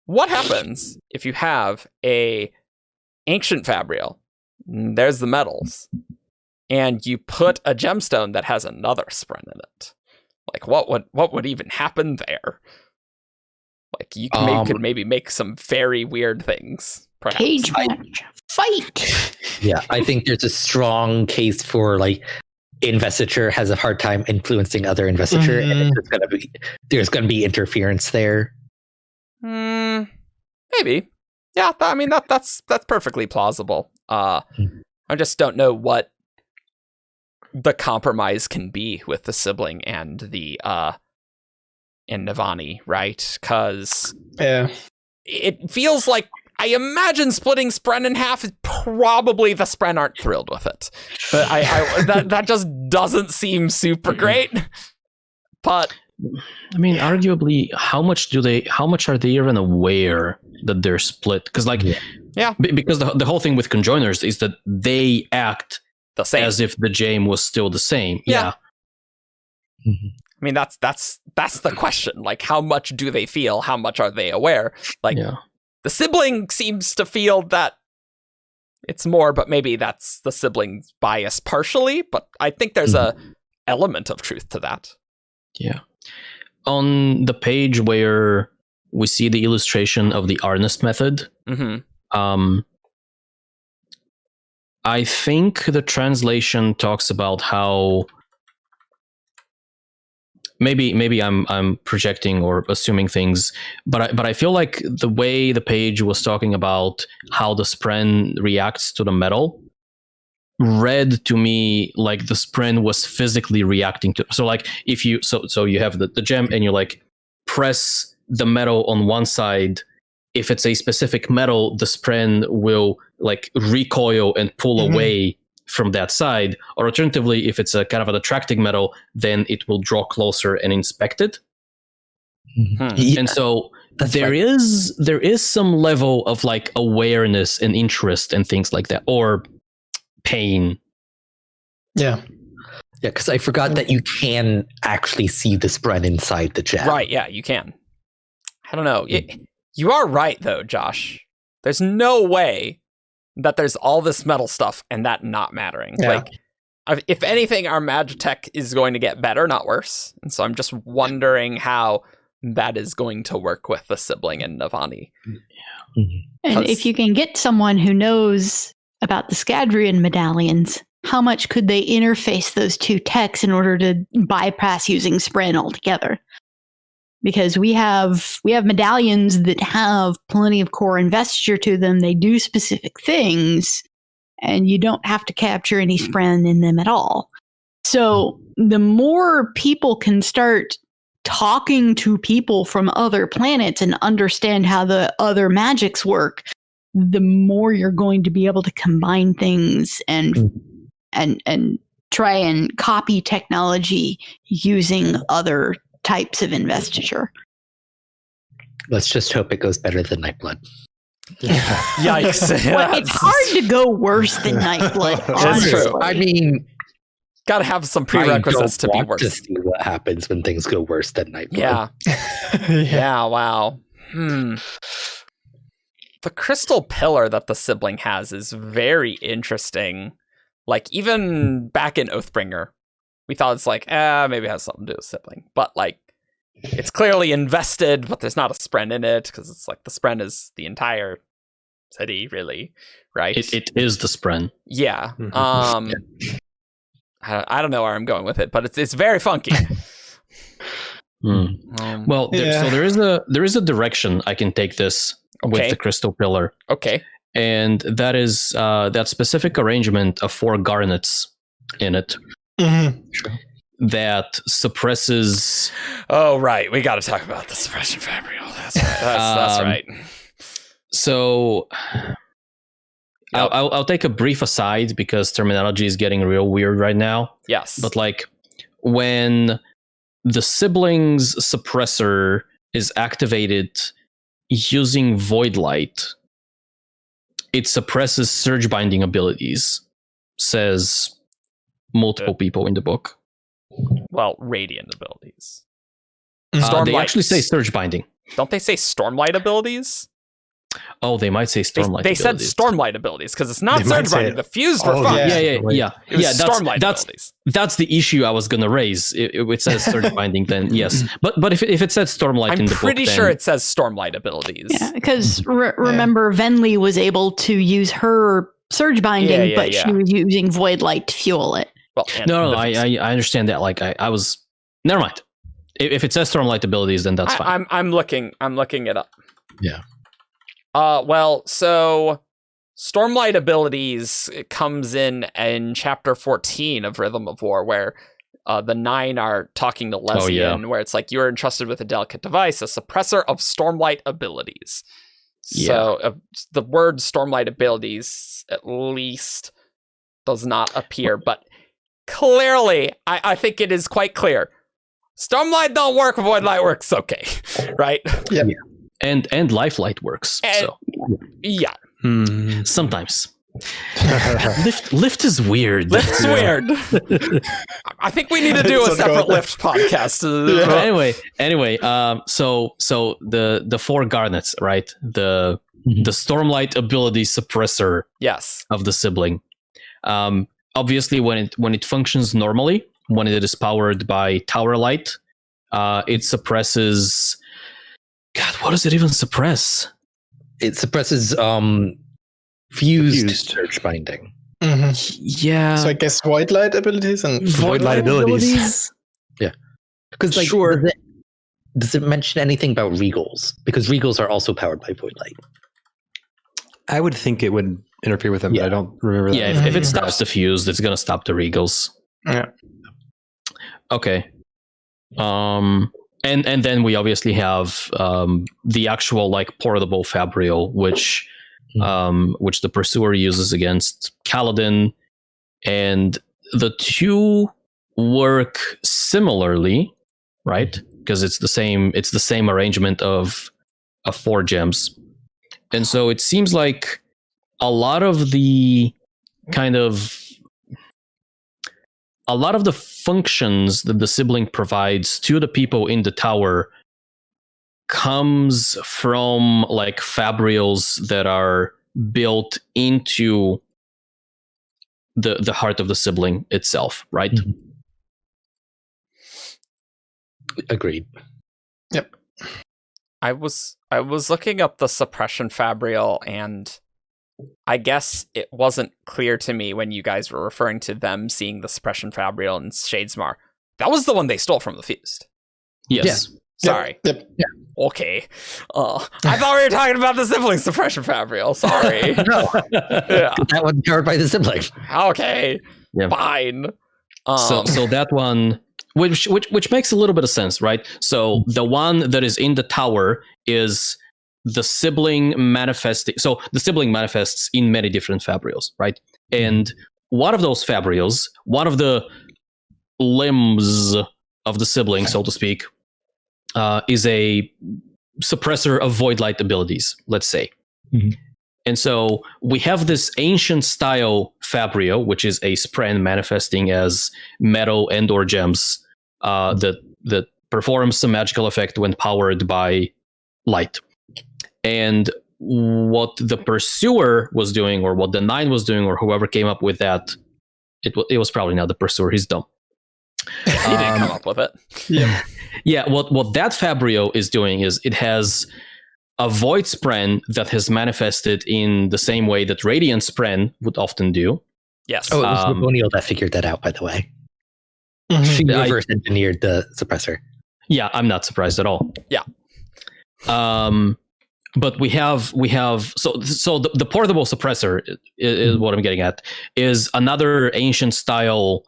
what happens if you have a ancient Fabrial? There's the metals, and you put a gemstone that has another Spren in it. Like, what would even happen there? Like, you could maybe make some very weird things. Perhaps. Cage match. Fight. Yeah, I think there's a strong case for like investiture has a hard time influencing other investiture, and there's gonna be interference there. Maybe. Yeah, I mean that's perfectly plausible. I just don't know what the compromise can be with the sibling and the and Navani, right? Because it feels like, I imagine splitting Spren in half is probably the Spren aren't thrilled with it. But that just doesn't seem super great. But I mean, arguably, how much are they even aware that they're split? Because because the whole thing with conjoiners is that they act the same, as if the gem was still the same. Yeah. I mean, that's the question. Like, how much do they feel? How much are they aware? Like, the sibling seems to feel that it's more, but maybe that's the sibling's bias partially. But I think there's a element of truth to that. Yeah. On the page where we see the illustration of the Arnest method, I think the translation talks about how maybe I'm projecting or assuming things, but I feel like the way the page was talking about how the Spren reacts to the metal read to me like the Spren was physically reacting to. So like if you so you have the gem and you like press the metal on one side. If it's a specific metal, the Spren will like recoil and pull away from that side. Or alternatively, if it's a kind of an attracting metal, then it will draw closer and inspect it. And so there is some level of like awareness and interest and things like that, or pain. Yeah, because I forgot that you can actually see the Spren inside the gem. Right, yeah, you can. I don't know. You are right, though, Josh. There's no way that there's all this metal stuff and that not mattering. Yeah. Like, if anything, our Magitech is going to get better, not worse. And so I'm just wondering how that is going to work with the sibling and Navani. And if you can get someone who knows about the Scadrian medallions, how much could they interface those two techs in order to bypass using Spren altogether? Because we have medallions that have plenty of core investiture to them. They do specific things, and you don't have to capture any Spren in them at all. So the more people can start talking to people from other planets and understand how the other magics work, the more you're going to be able to combine things and try and copy technology using other types of investiture. Let's just hope it goes better than Nightblood. Yikes. Well, it's hard to go worse than Nightblood. That's true. I mean, Gotta have some prerequisites to be I don't want worse. to see what happens when things go worse than Nightblood. Yeah. Yeah, wow. The crystal pillar that the sibling has is very interesting. Like, even back in Oathbringer, we thought it's like, maybe it has something to do with sibling. But, like, it's clearly invested, but there's not a spren in it, because it's like the spren is the entire city, really, right? It is the spren. Yeah. I don't know where I'm going with it, but it's very funky. Well, so there is a direction I can take this with the crystal pillar. Okay. And that is that specific arrangement of 4 garnets in it that suppresses. Oh, right. We got to talk about the Suppression Fabrial. That's right. That's right. So I'll take a brief aside because terminology is getting real weird right now. Yes. But like when the sibling's suppressor is activated using Void Light, it suppresses surge binding abilities, says multiple people in the book. Well, radiant abilities. They actually say surge binding. Don't they say Stormlight abilities? Oh, they might say Stormlight they abilities. Said Stormlight abilities because it's not surge binding. The fused were fun. Yeah. It was Stormlight abilities. That's the issue I was going to raise. It says surge binding, then yes. But if it said Stormlight in the book, I'm pretty sure it says Stormlight abilities. Yeah, because remember, Venli was able to use her surge binding, but she was using Void Light to fuel it. Well, no, I understand that. Like I was. Never mind. If it says Stormlight abilities, then that's fine. I'm looking it up. Yeah. Well, so Stormlight abilities comes in chapter 14 of Rhythm of War, where the 9 are talking to Lesbian, where it's like, you are entrusted with a delicate device, a suppressor of Stormlight abilities. So the word Stormlight abilities, at least, does not appear, but clearly, I think it is quite clear. Stormlight don't work, Void Light works okay, right? Yeah. And Lifelight works. Yeah. Sometimes. Lift is weird. Lift's weird. I think we need to do a separate Lift podcast. Anyway, so the 4 garnets, right? The Stormlight ability suppressor of the sibling. Obviously when it functions normally, when it is powered by Tower Light, it suppresses. God, what does it even suppress? It suppresses fused surge binding. Yeah. So I guess Void Light abilities and Void Light abilities. Yeah. Because like, does it mention anything about Regals? Because Regals are also powered by Void Light. I would think it would interfere with them, but I don't remember that. Yeah, if it stops the fuse, it's going to stop the Regals. Yeah. Okay. And then we obviously have the actual like portable Fabrial, which the Pursuer uses against Kaladin, and the 2 work similarly, right? Because it's the same arrangement of 4 gems, and so it seems like a lot of the functions that the sibling provides to the people in the tower comes from like Fabrials that are built into the heart of the sibling itself, right? Agreed. Yep. I was looking up the Suppression Fabrial, and I guess it wasn't clear to me when you guys were referring to them seeing the Suppression Fabrial in Shadesmar. That was the one they stole from the Fused. Yes. Yeah. Sorry. Yep. Yeah. Okay. I thought we were talking about the sibling Suppression Fabrial. Sorry. No. That one's powered by the sibling. Okay. Yeah. Fine. So that one, which makes a little bit of sense, right? So the one that is in the tower is the sibling manifesting. So the sibling manifests in many different Fabrials, right? And one of those Fabrials, one of the limbs of the sibling, so to speak, is a suppressor of Void Light abilities, let's say. And so we have this ancient style Fabrial, which is a spren manifesting as metal and or gems that performs some magical effect when powered by light. And what the Pursuer was doing, or what the 9 was doing, or whoever came up with that, it was probably not the Pursuer. He's dumb. He didn't come up with it. Yeah. Yeah, what that Fabrial is doing is it has a Void Spren that has manifested in the same way that Radiant Spren would often do. Yes. Oh, it was O'Neill that figured that out, by the way. Mhm. She reverse engineered the suppressor. Yeah, I'm not surprised at all. Yeah. But we have so the portable suppressor is what I'm getting at, is another ancient style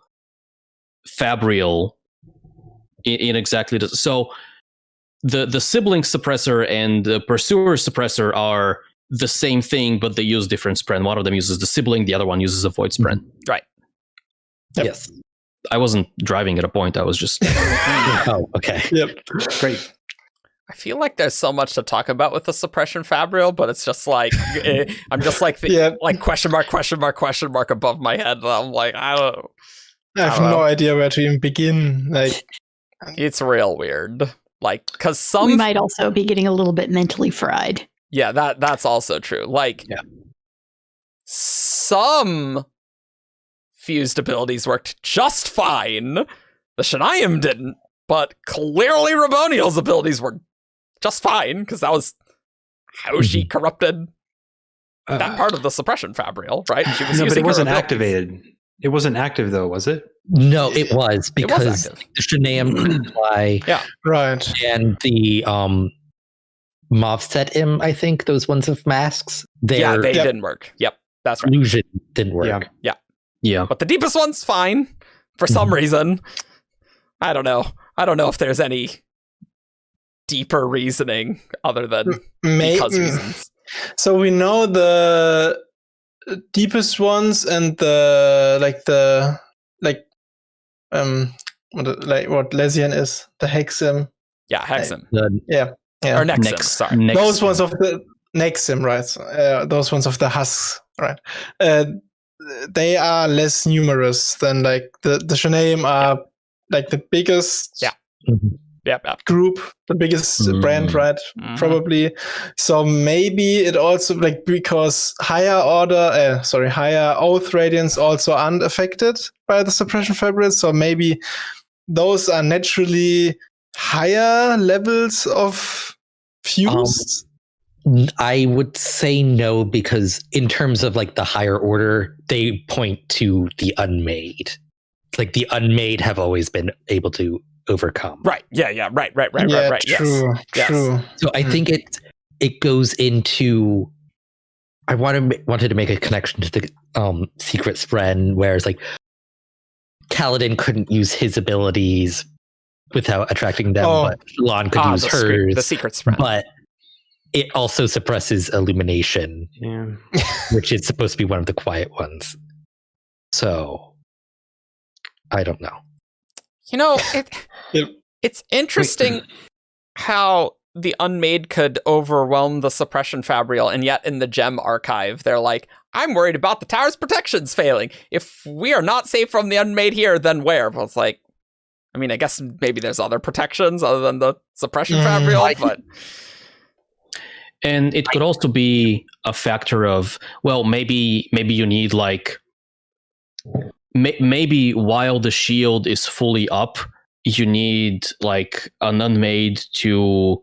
Fabrial in exactly the, so the sibling suppressor and the pursuer suppressor are the same thing, but they use different spren. One of them uses the sibling, the other one uses a void spren. Right. Yep. Yes. I wasn't driving at a point. I was just Oh, okay. Yep. Great. I feel like there's so much to talk about with the Suppression Fabrial, but it's just like I'm just like like question mark above my head. And I'm like, I have no idea where to even begin. Like, it's real weird. Like, because we might also be getting a little bit mentally fried. Yeah, that's also true. Like, some fused abilities worked just fine. The Shaniam didn't, but clearly Raboniel's abilities were just fine, because that was how she corrupted that part of the Suppression Fabrial, right? She was but it wasn't activated. It wasn't active, though, was it? No, it was, because active. the Shanaim couldn't fly. Yeah. right. And the Movset I think, those ones with masks, They didn't work. Yep, that's right. illusion didn't work. yeah. But the deepest one's fine for some reason. I don't know if there's any deeper reasoning other than because reasons. So we know the deepest ones and what Lesian is, the Hexim. Yeah, Hexim. Yeah. Or Nexim, sorry. Nexim. Those ones of the Nexim, right? Those ones of the husks, right? They are less numerous than like the Shanaim are like the biggest group, the biggest brand, right? Probably. So maybe it also like because higher Oath Radiants also aren't affected by the Suppression Fabrial. So maybe those are naturally higher levels of fused. I would say no, because in terms of like the higher order, they point to the unmade. Like the unmade have always been able to overcome. Right. Yeah. Right. Yeah, true. Yes. True. So I think it goes into. I wanted to make a connection to the secret spren, where it's like Kaladin couldn't use his abilities without attracting them, but Lon could use hers. The secret spren. But it also suppresses illumination, which is supposed to be one of the quiet ones. So I don't know. You know, it's interesting how the unmade could overwhelm the Suppression Fabrial, and yet in the gem archive, they're like, I'm worried about the tower's protections failing. If we are not safe from the unmade here, then where? But it's like, I mean, I guess maybe there's other protections other than the Suppression Fabrial, but... And it could also be a factor of, well, maybe you need like, maybe while the shield is fully up, you need like an unmade to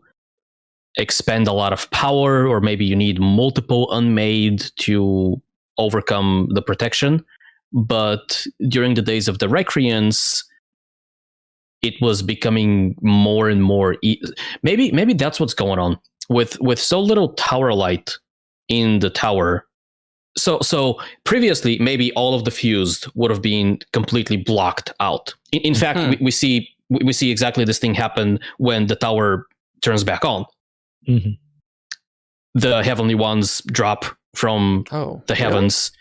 expend a lot of power, or maybe you need multiple unmade to overcome the protection. But during the days of the Recreants, it was becoming more and more. Maybe that's what's going on. With so little tower light in the tower, so previously maybe all of the fused would have been completely blocked out. In fact, we see exactly this thing happen when the tower turns back on. The heavenly ones drop from the heavens.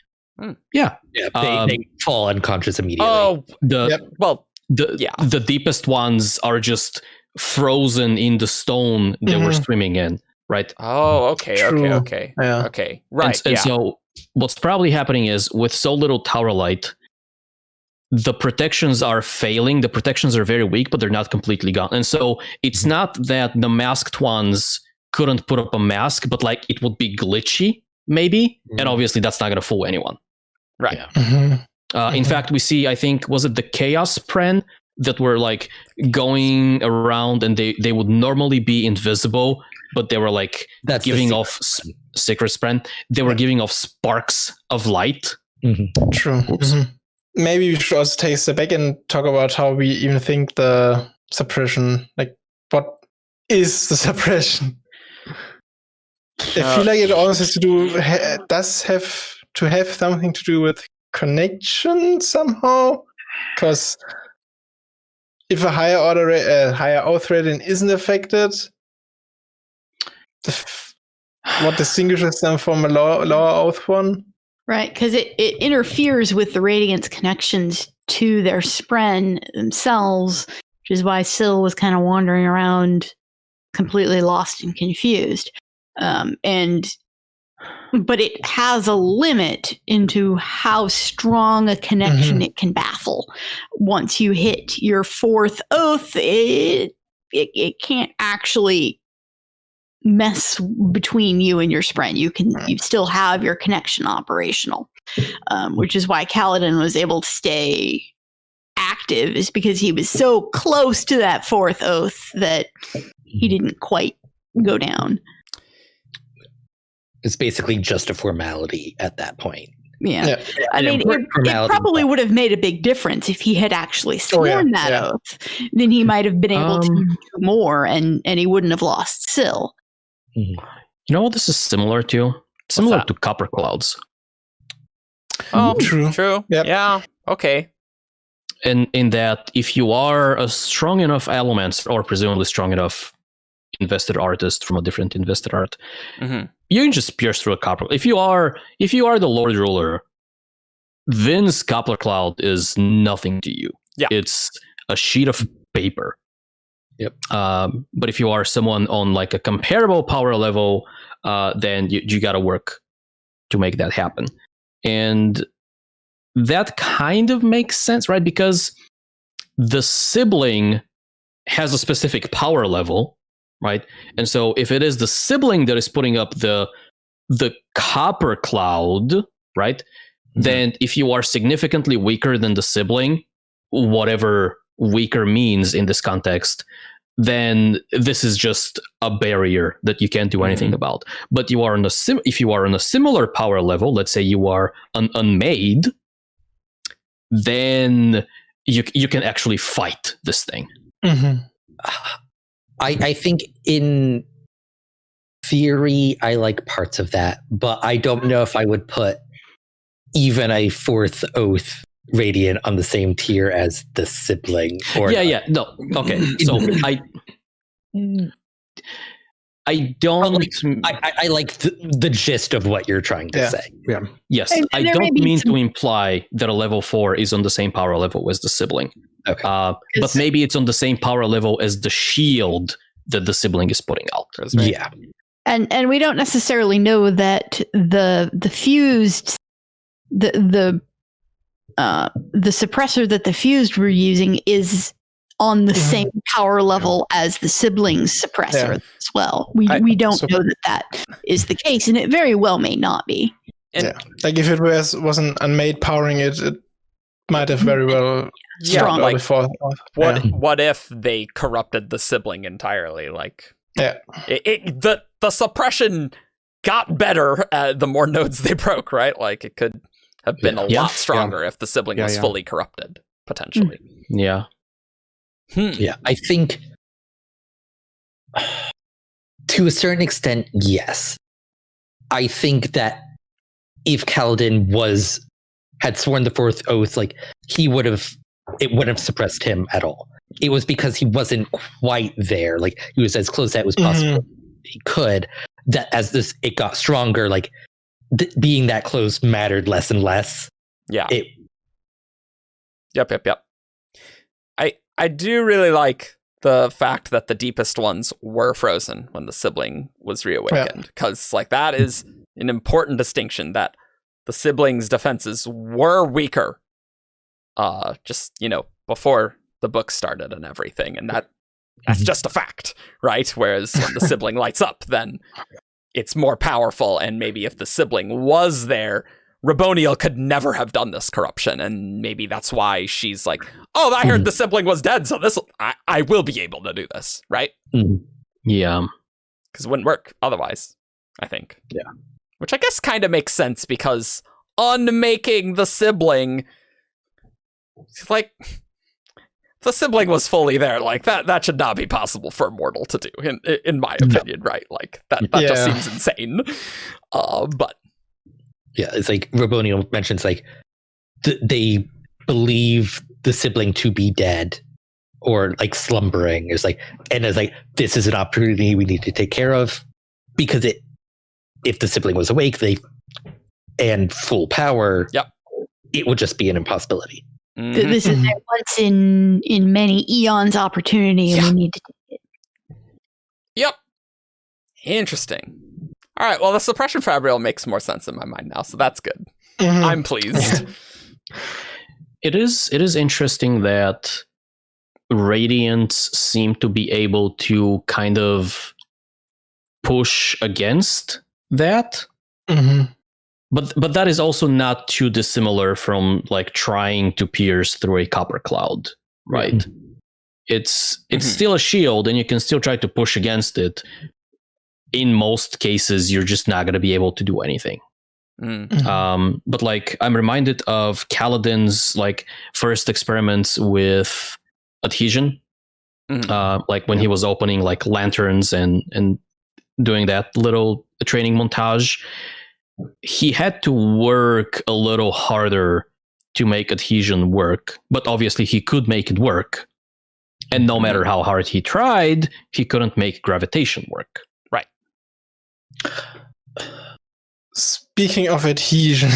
Yeah, they fall unconscious immediately. The deepest ones are just frozen in the stone they were swimming in. right? Oh, okay. Yeah. Okay. Right. And so what's probably happening is with so little tower light, the protections are failing. The protections are very weak, but they're not completely gone. And so it's not that the masked ones couldn't put up a mask, but like it would be glitchy, maybe. And obviously that's not going to fool anyone. Right. Yeah. In fact, we see, I think, was it the Chaos Pren that were like going around and they would normally be invisible, but they were like That's giving off Secret Spren. They were giving off sparks of light. True. Maybe we should also take a step back and talk about how we even think the suppression, like what is the suppression? I feel like it also has to do, does have to have something to do with connection somehow, because if a higher order, higher oath rating isn't affected, what distinguishes them from a lower oath one? Right, because it interferes with the Radiant's connections to their Spren themselves, which is why Syl was kind of wandering around completely lost and confused. But it has a limit into how strong a connection it can baffle. Once you hit your fourth oath, it can't actually mess between you and your Spren. You still have your connection operational, which is why Kaladin was able to stay active, is because he was so close to that fourth oath that he didn't quite go down. It's basically just a formality at that point. Yeah. I mean, it probably would have made a big difference if he had actually sworn that oath. Then he might have been able to do more, and he wouldn't have lost Syl. You know what this is similar to? Similar to Copper Clouds. Oh, true. Yep. Yeah. Okay. In that, if you are a strong enough element, or presumably strong enough invested artist from a different invested art, you can just pierce through a copper. If you are the Lord Ruler, Vin's Copper Cloud is nothing to you. Yeah. It's a sheet of paper. Yep. But if you are someone on like a comparable power level, then you got to work to make that happen. And that kind of makes sense, right? Because the sibling has a specific power level, right? And so if it is the sibling that is putting up the Copper Cloud, right? Then if you are significantly weaker than the sibling, whatever weaker means in this context, then this is just a barrier that you can't do anything about. But you are if you are on a similar power level, let's say you are an unmade, then you can actually fight this thing. I think in theory, I like parts of that, but I don't know if I would put even a fourth oath Radiant on the same tier as the sibling. Or no, okay. So I don't. I like the gist of what you're trying to say. Yeah. Yes, I don't mean to imply that a level 4 is on the same power level as the sibling. Okay. But maybe it's on the same power level as the shield that the sibling is putting out. Yeah. And we don't necessarily know that the fused the suppressor that the fused were using is on the same power level as the siblings suppressor as well. We don't know that is the case, and it very well may not be. Like if it wasn't unmade powering it might have very well what if they corrupted the sibling entirely? Like the suppression got better the more nodes they broke, right? Like it could have been a lot stronger if the sibling was fully corrupted, potentially. Yeah. Yeah, I think to a certain extent, yes. I think that if Kaladin had sworn the fourth oath, like it wouldn't have suppressed him at all. It was because he wasn't quite there. Like he was as close as it was possible he could. That as it got stronger, like being that close mattered less and less. Yeah. Yep. I do really like the fact that the deepest ones were frozen when the sibling was reawakened, because like that is an important distinction, that the siblings' defenses were weaker just, before the book started and everything, and that's just a fact, right? Whereas when the sibling lights up, then it's more powerful, and maybe if the sibling was there, Raboniel could never have done this corruption, and maybe that's why she's like, oh, I heard the sibling was dead, so I will be able to do this, right? Yeah. Because it wouldn't work otherwise, I think. Yeah. Which I guess kind of makes sense, because unmaking the sibling, like, if the sibling was fully there, like, that should not be possible for a mortal to do, in my opinion, right? Like, that just seems insane. But yeah, it's like Raboniel mentions, like, they believe the sibling to be dead or like slumbering. It's like, and it's like, this is an opportunity we need to take care of, because if the sibling was awake, and full power, it would just be an impossibility. This is a once in many eons opportunity, and we need to take it. Yep. Interesting. All right, well, the Suppression Fabrial makes more sense in my mind now, so that's good. I'm pleased. It is interesting that Radiants seem to be able to kind of push against that. But that is also not too dissimilar from like trying to pierce through a copper cloud, right? It's still a shield, and you can still try to push against it. In most cases, you're just not going to be able to do anything. But like, I'm reminded of Kaladin's like first experiments with adhesion, like when he was opening like lanterns and doing that little training montage. He had to work a little harder to make adhesion work, but obviously he could make it work. And no matter how hard he tried, he couldn't make gravitation work. Right. Speaking of adhesion,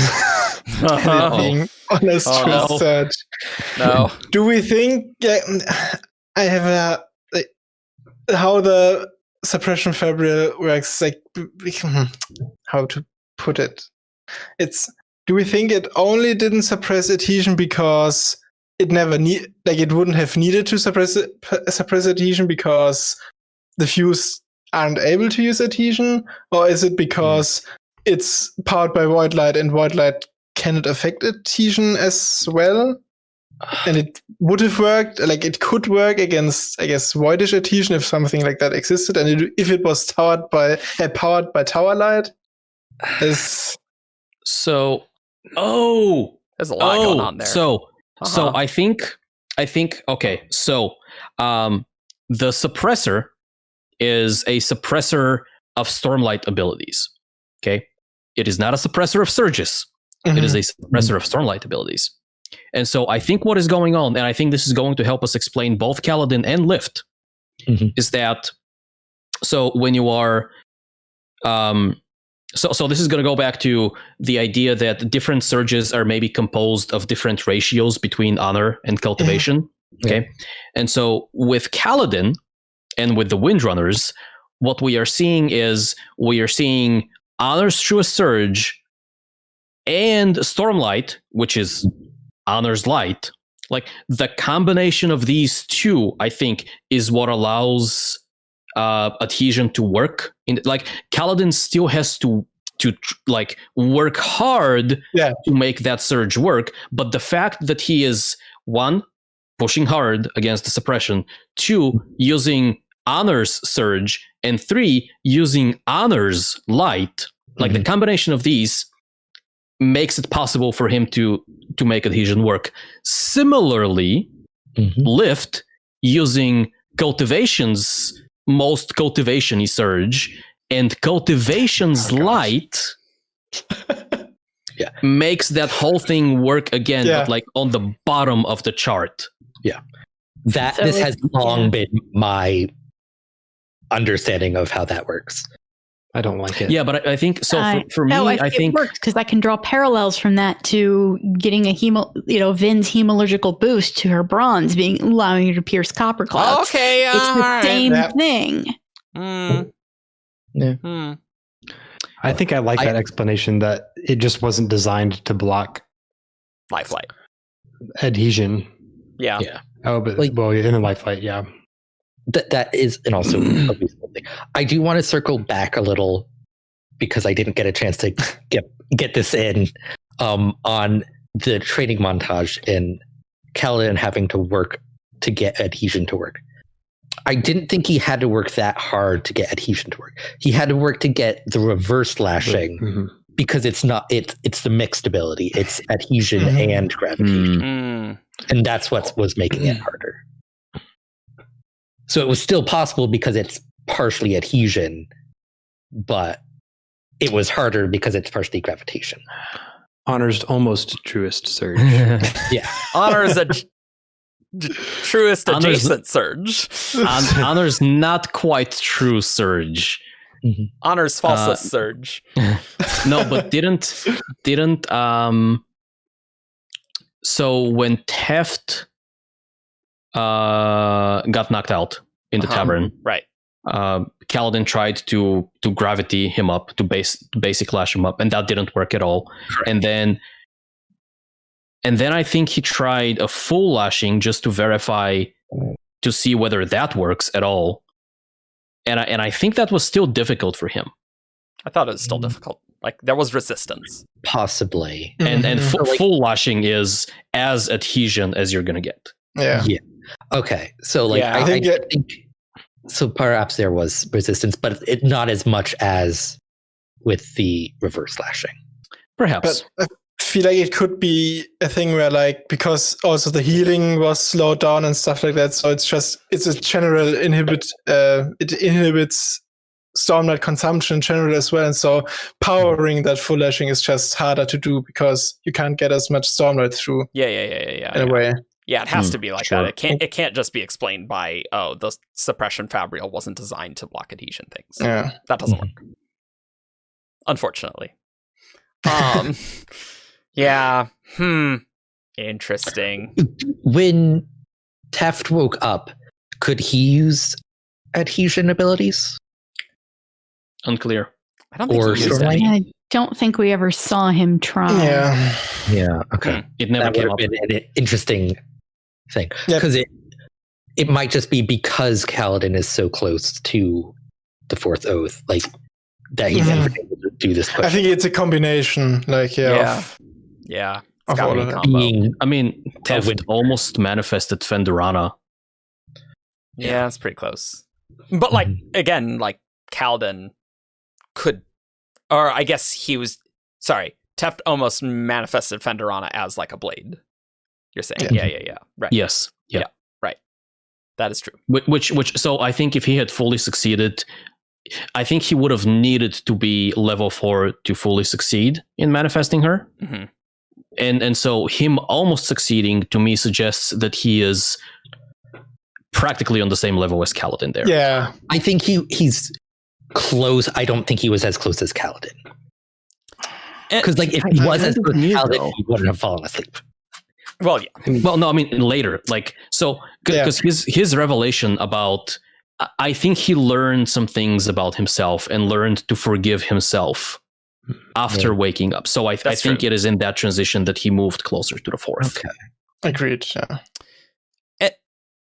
being honest research. No. Do we think I have how the Suppression Fabrial works? Like, how to put it? Do we think it only didn't suppress adhesion because it never it wouldn't have needed to suppress adhesion because the fuse aren't able to use adhesion, or is it because it's powered by void light, and void light cannot affect adhesion as well? And it would have worked, like it could work against, I guess, voidish adhesion if something like that existed, and if it was powered by tower light. There's a lot going on there. So I think okay. So the suppressor is a suppressor of Stormlight abilities. Okay, it is not a suppressor of surges. It is a suppressor of Stormlight abilities. And so I think what is going on, and I think this is going to help us explain both Kaladin and Lift, is that so when you are So this is going to go back to the idea that different surges are maybe composed of different ratios between honor and cultivation. Okay. And so with Kaladin and with the Windrunners, what we are seeing is honors through a surge and Stormlight, which is honors light. Like the combination of these two, I think, is what allows adhesion to work. Like Kaladin still has to like work hard to make that surge work, but the fact that he is, one, pushing hard against the suppression, two, using honors surge, and three, using honors light, like the combination of these makes it possible for him to make adhesion work. Similarly, Lift, using cultivation's most cultivation-y surge and cultivation's light makes that whole thing work again, but like on the bottom of the chart. This has long been my understanding of how that works. I don't like it. Yeah, but I think so. For me, I think it works because I can draw parallels from that to getting a Vin's hemological boost to her bronze, allowing her to pierce copper clouds. Okay, it's the same thing. Yeah. I think I like that explanation that it just wasn't designed to block Lifelight. adhesion. Yeah. Oh, but in a Lifelight, yeah. That is, and also a reasonable thing. I do want to circle back a little because I didn't get a chance to get this in on the training montage and Kaladin having to work to get adhesion to work. I didn't think he had to work that hard to get adhesion to work. He had to work to get the reverse lashing because it's the mixed ability. It's adhesion and gravitation. And that's what was making it harder. So it was still possible because it's partially adhesion, but it was harder because it's partially gravitation. Honor's almost truest surge. Yeah. Honor is a truest adjacent surge. Honor's not quite true surge. Honor's falsest surge. No, but didn't so when Teft got knocked out in the tavern, right? Kaladin tried to gravity him up, to basic lash him up, and that didn't work at all. Correct. And then I think he tried a full lashing just to verify, to see whether that works at all. And I think that was still difficult for him. I thought it was still difficult. Like there was resistance. Possibly. And full lashing is as adhesion as you're going to get. Yeah. Okay. So I think so perhaps there was resistance, but not as much as with the reverse lashing. Perhaps. But I feel like it could be a thing where because also the healing was slowed down and stuff like that. So it's a general it inhibits Stormlight consumption in general as well. And so powering that full lashing is just harder to do because you can't get as much Stormlight through. Yeah. In a way. Yeah, it has to be like that. It can't just be explained by the Suppression Fabrial wasn't designed to block adhesion things. Yeah. That doesn't work. Unfortunately. Yeah. Interesting. When Teft woke up, could he use adhesion abilities? Unclear. I don't think he used any. I don't think we ever saw him try. Yeah. Okay. It never came up. Been an interesting thing because it might just be because Kaladin is so close to the Fourth Oath, that he's never able to do this push. I think it's a combination, Yeah. Of all of combo. I mean, Teft almost manifested Fenderana. Yeah, it's pretty close. But again, Kaladin could, or I guess Teft almost manifested Fenderana as a blade. You're saying, yeah, right. Yes, yeah, right. That is true. Which, so I think if he had fully succeeded, I think he would have needed to be level 4 to fully succeed in manifesting her. Mm-hmm. And so him almost succeeding to me suggests that he is practically on the same level as Kaladin there. Yeah, I think he's close. I don't think he was as close as Kaladin. Because if he was as close as Kaladin, he wouldn't have fallen asleep. Well, yeah. Well, no, I mean later, because his revelation about, I think he learned some things about himself and learned to forgive himself after waking up. So I think it is in that transition that he moved closer to the Fourth. Okay, agreed. Yeah,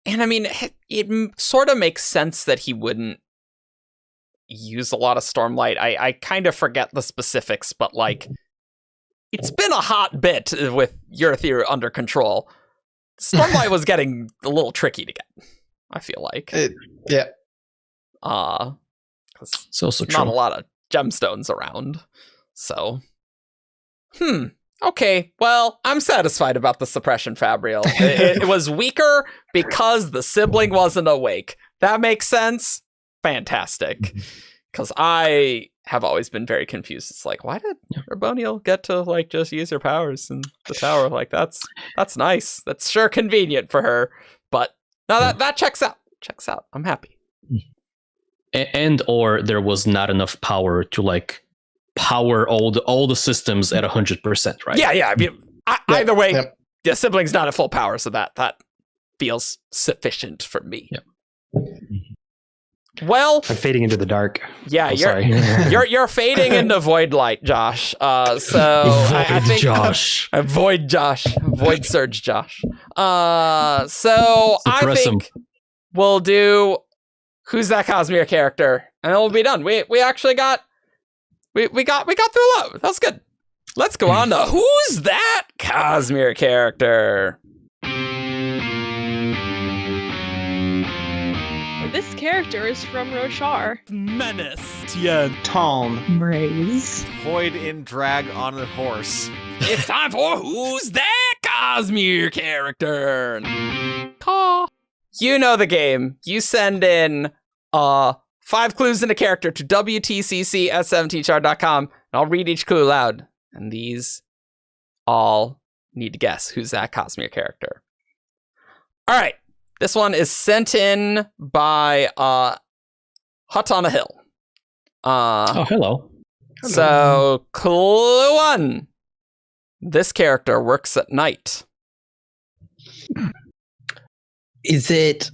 and I mean, it sort of makes sense that he wouldn't use a lot of Stormlight. I kind of forget the specifics, but it's been a hot bit with Urithiru under control. Stormlight was getting a little tricky to get, I feel like. Yeah. Because it's also not a lot of gemstones around. So, okay. Well, I'm satisfied about the Suppression Fabrial. It was weaker because the sibling wasn't awake. That makes sense. Fantastic. Because I have always been very confused. It's why did Urbonial get to just use her powers in the tower? That's nice. That's sure convenient for her. But no, that checks out. I'm happy. and or there was not enough power to like power all the systems at 100%, right? Yeah. I mean, either way, the sibling's not at full power, so that feels sufficient for me. Yep. Well, I'm fading into the dark. Yeah, sorry. you're fading into void light, Josh. I think Josh. Void surge, Josh. So I think we'll do who's that Cosmere character, and then we'll be done. We actually got we got through a lot. That was good. Let's go on to who's that Cosmere character. This character is from Roshar. Menace. Tien. Tom. Braze. Void in drag on a horse. It's time for who's that Cosmere character. Caw. You know the game. You send in 5 clues in a character to wtcc@17chart.com, and I'll read each clue aloud. And these all need to guess who's that Cosmere character. All right. This one is sent in by Hut on a Hill. Hello. So, clue 1. This character works at night. Is it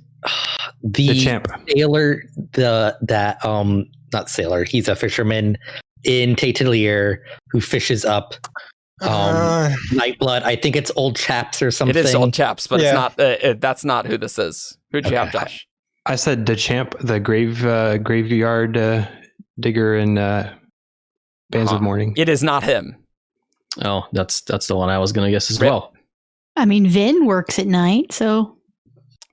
The champ. sailor? Not sailor. He's a fisherman in Tatelier who fishes up Nightblood. I think it's Old Chaps or something. It is Old Chaps, but Yeah. it's not. That's not who this is. Who'd you have, Josh? I said the champ, the graveyard digger in Bands of Mourning. It is not him. Oh, that's the one I was gonna guess as Rip. well. I mean, Vin works at night, so.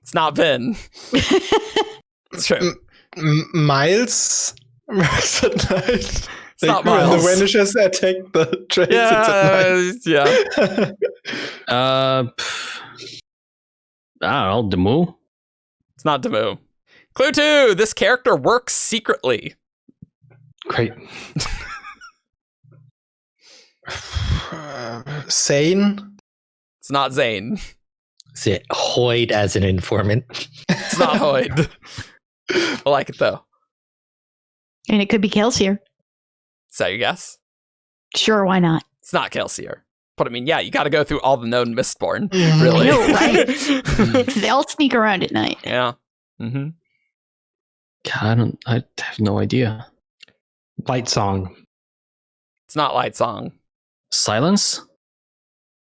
It's not Vin. It's true. Miles works at night. It's not when Miles. the Vanishers attack the trains, it's at night. Yeah. I don't know, Demu? It's not Demu. Clue 2. This character works secretly. Great. Sane. It's not Zane. Is it Hoyd as an informant? It's not Hoyd. I like it though. And it could be Kelsier. Is that your guess? Sure, why not? It's not Kelsier. But I mean, yeah, you got to go through all the known Mistborn. Mhm. Really. I know, right? 'Cause they all sneak around at night. Yeah. Mm-hmm. God, I have no idea. Light Song. It's not Light Song. Silence?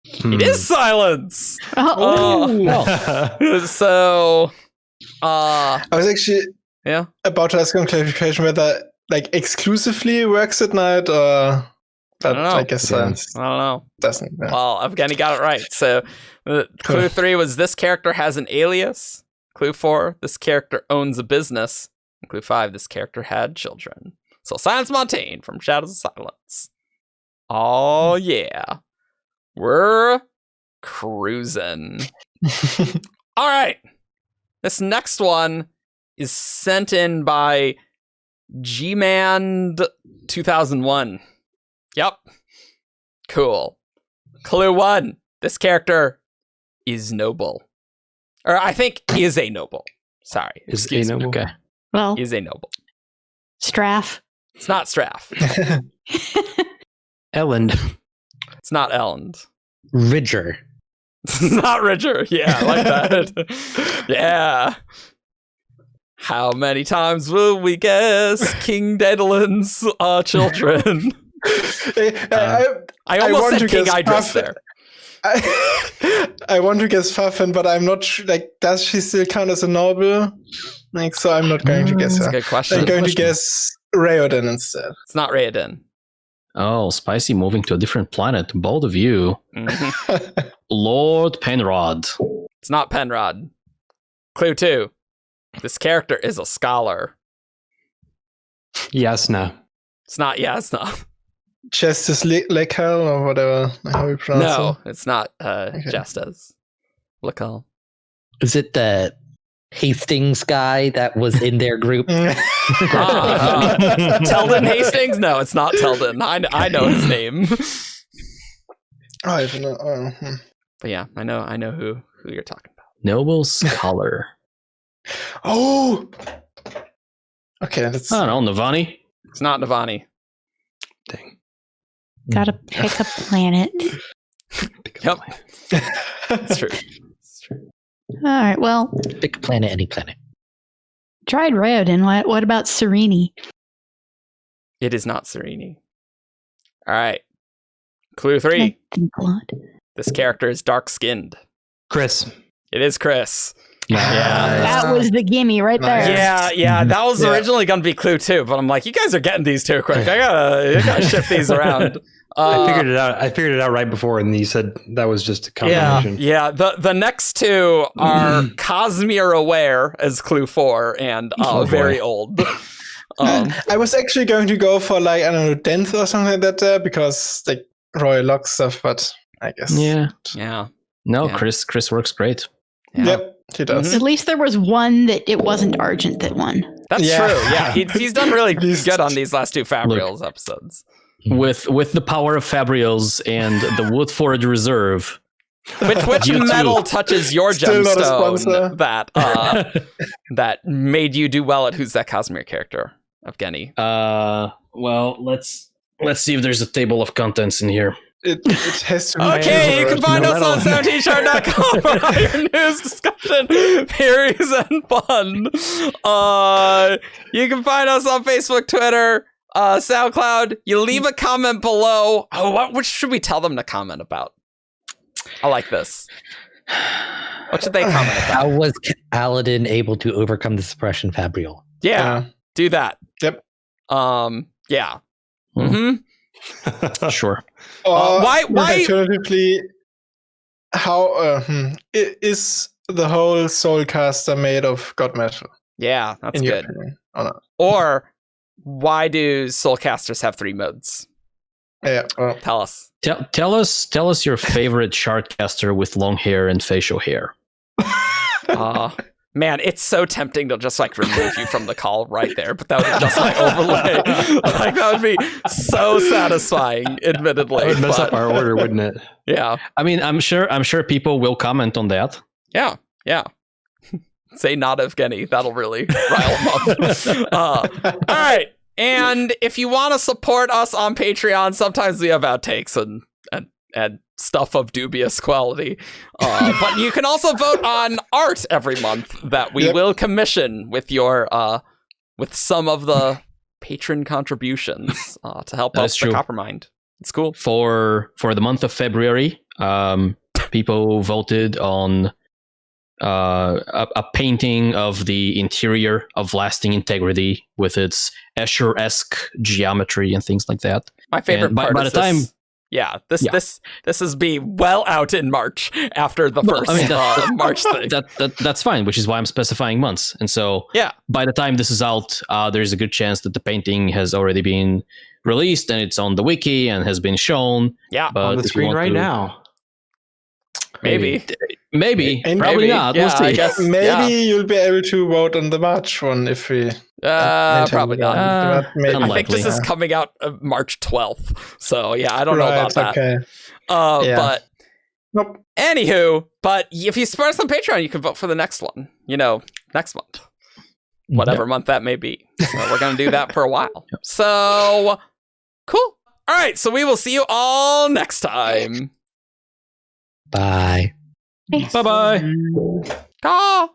It is Silence. Oh, So, I was actually about to ask on clarification whether like exclusively works at night or. But I don't know. I guess I don't know. Doesn't. Yeah. Well, Evgeni got it right. So, clue 3 was this character has an alias. Clue 4, this character owns a business. And clue 5, this character had children. So, Silence Montaigne from Shadows of Silence. Oh, yeah. We're cruising. All right. This next one is sent in by G-Man 2001. Yep. Cool. Clue 1. This character is noble. Or I think is a noble. Sorry. Is Excuse a noble? Okay. well, Me. Is a noble. Straff. It's not Straff. Elland. It's not Elland. Ridger. It's not Ridger. Yeah, I like that. Yeah. How many times will we guess King Daedalin's children? I almost want said to King guess Idris Puffin. there. I want to guess Faffin, but I'm not sure. Like, does she still count as a noble? Like, so I'm not going to guess That's a her. good question. I'm going to guess Raoden instead. It's not Raoden. Oh, Spicy moving to a different planet. Both of you. Mhm. Lord Penrod. It's not Penrod. Clue 2. This character is a scholar. Yasna. It's not Yasna. Justice Lekal or whatever. How you pronounce No, it's not Justas. Lekal. Is it the Hastings guy that was in their group? it. Teldon Hastings? No, it's not Teldon. I know his name. I don't know. But yeah, I know who you're talking about. Noble Scholar. Oh! Okay, let's. I don't know, Navani. It's not Navani. Dang. Gotta pick a planet. Yep. It's true. It's true. All right, well, Pick a planet, any planet. tried Raoden. What about Sereni? It is not Sereni. All right. Clue 3. I think a lot. This character is dark-skinned. Chris. It is Chris. Yeah. That was the gimme right there. Yeah. That was originally going to be Clue 2, but I'm like, you guys are getting these too quick. I gotta shift these around. I figured it out. I figured it out right before, and you said that was just a confirmation. Yeah. The next two are Cosmere aware as Clue 4 and very old. I was actually going to go for like, I don't know, Denth or something like that because like Royal Lock stuff, but I guess. Yeah. No, Yeah. Chris works great. Yeah. Yep, he does. At least there was one that it wasn't Argent that won. That's Yeah. true. Yeah, he's done really good on these last two Fabrials episodes. With the power of Fabrials and the Woodforge Reserve. Which You too. metal touches your Still not a gemstone sponsor. that made you do well at Who's That Cosmere character, Evgeni? Well, let's see if there's a table of contents in here. It has to be. Okay, you can find us on 17shard.com for all your news, discussion, theories, and fun. You can find us on Facebook, Twitter, SoundCloud. You leave a comment below. Oh, which should we tell them to comment about? I like this. What should they comment about? How was Aladdin able to overcome the suppression fabrial? Yeah, do that. Yep. Yeah. Mm-hmm. Sure. Why- Alternatively, how is the whole Soulcaster made of god metal? Yeah, that's In your good. opinion, or not? Or why do Soulcasters have 3 modes? Yeah. Well, Tell us. Tell us your favorite Shardcaster with long hair and facial hair. Man, it's so tempting to just like remove you from the call right there, but that would just like overlay. Like that would be so satisfying, admittedly. That would mess up but- our order, wouldn't it? Yeah. I mean, I'm sure people will comment on that. Yeah. Say not Evgeni. That'll really rile them up. All right. And if you want to support us on Patreon, sometimes we have outtakes and stuff of dubious quality. But you can also vote on art every month that we will commission with your with some of the patron contributions to help That out is the true. Coppermind. It's cool. For the month of February, people voted on a painting of the interior of Lasting Integrity with its Escher-esque geometry and things like that. My favorite And by part the is time- this. Yeah, this is be well out in March after the first March thing. That's fine, which is why I'm specifying months. And so Yeah. by the time this is out, there's a good chance that the painting has already been released and it's on the wiki and has been shown. Yeah, But On the if you screen want right to- now. maybe. Maybe, And probably maybe. not. Yeah, We'll see. I guess. maybe Yeah. you'll be able to vote on the March one if we. Probably not. Maybe. I think this unlikely. is coming out March 12th. So yeah, I don't know about that. Okay. Yeah. But Nope. anywho, but if you support us on Patreon, you can vote for the next one. Next month. Whatever month that may be. So we're going to do that for a while. So cool. All right. So we will see you all next time. Bye. Bye-bye. Ah.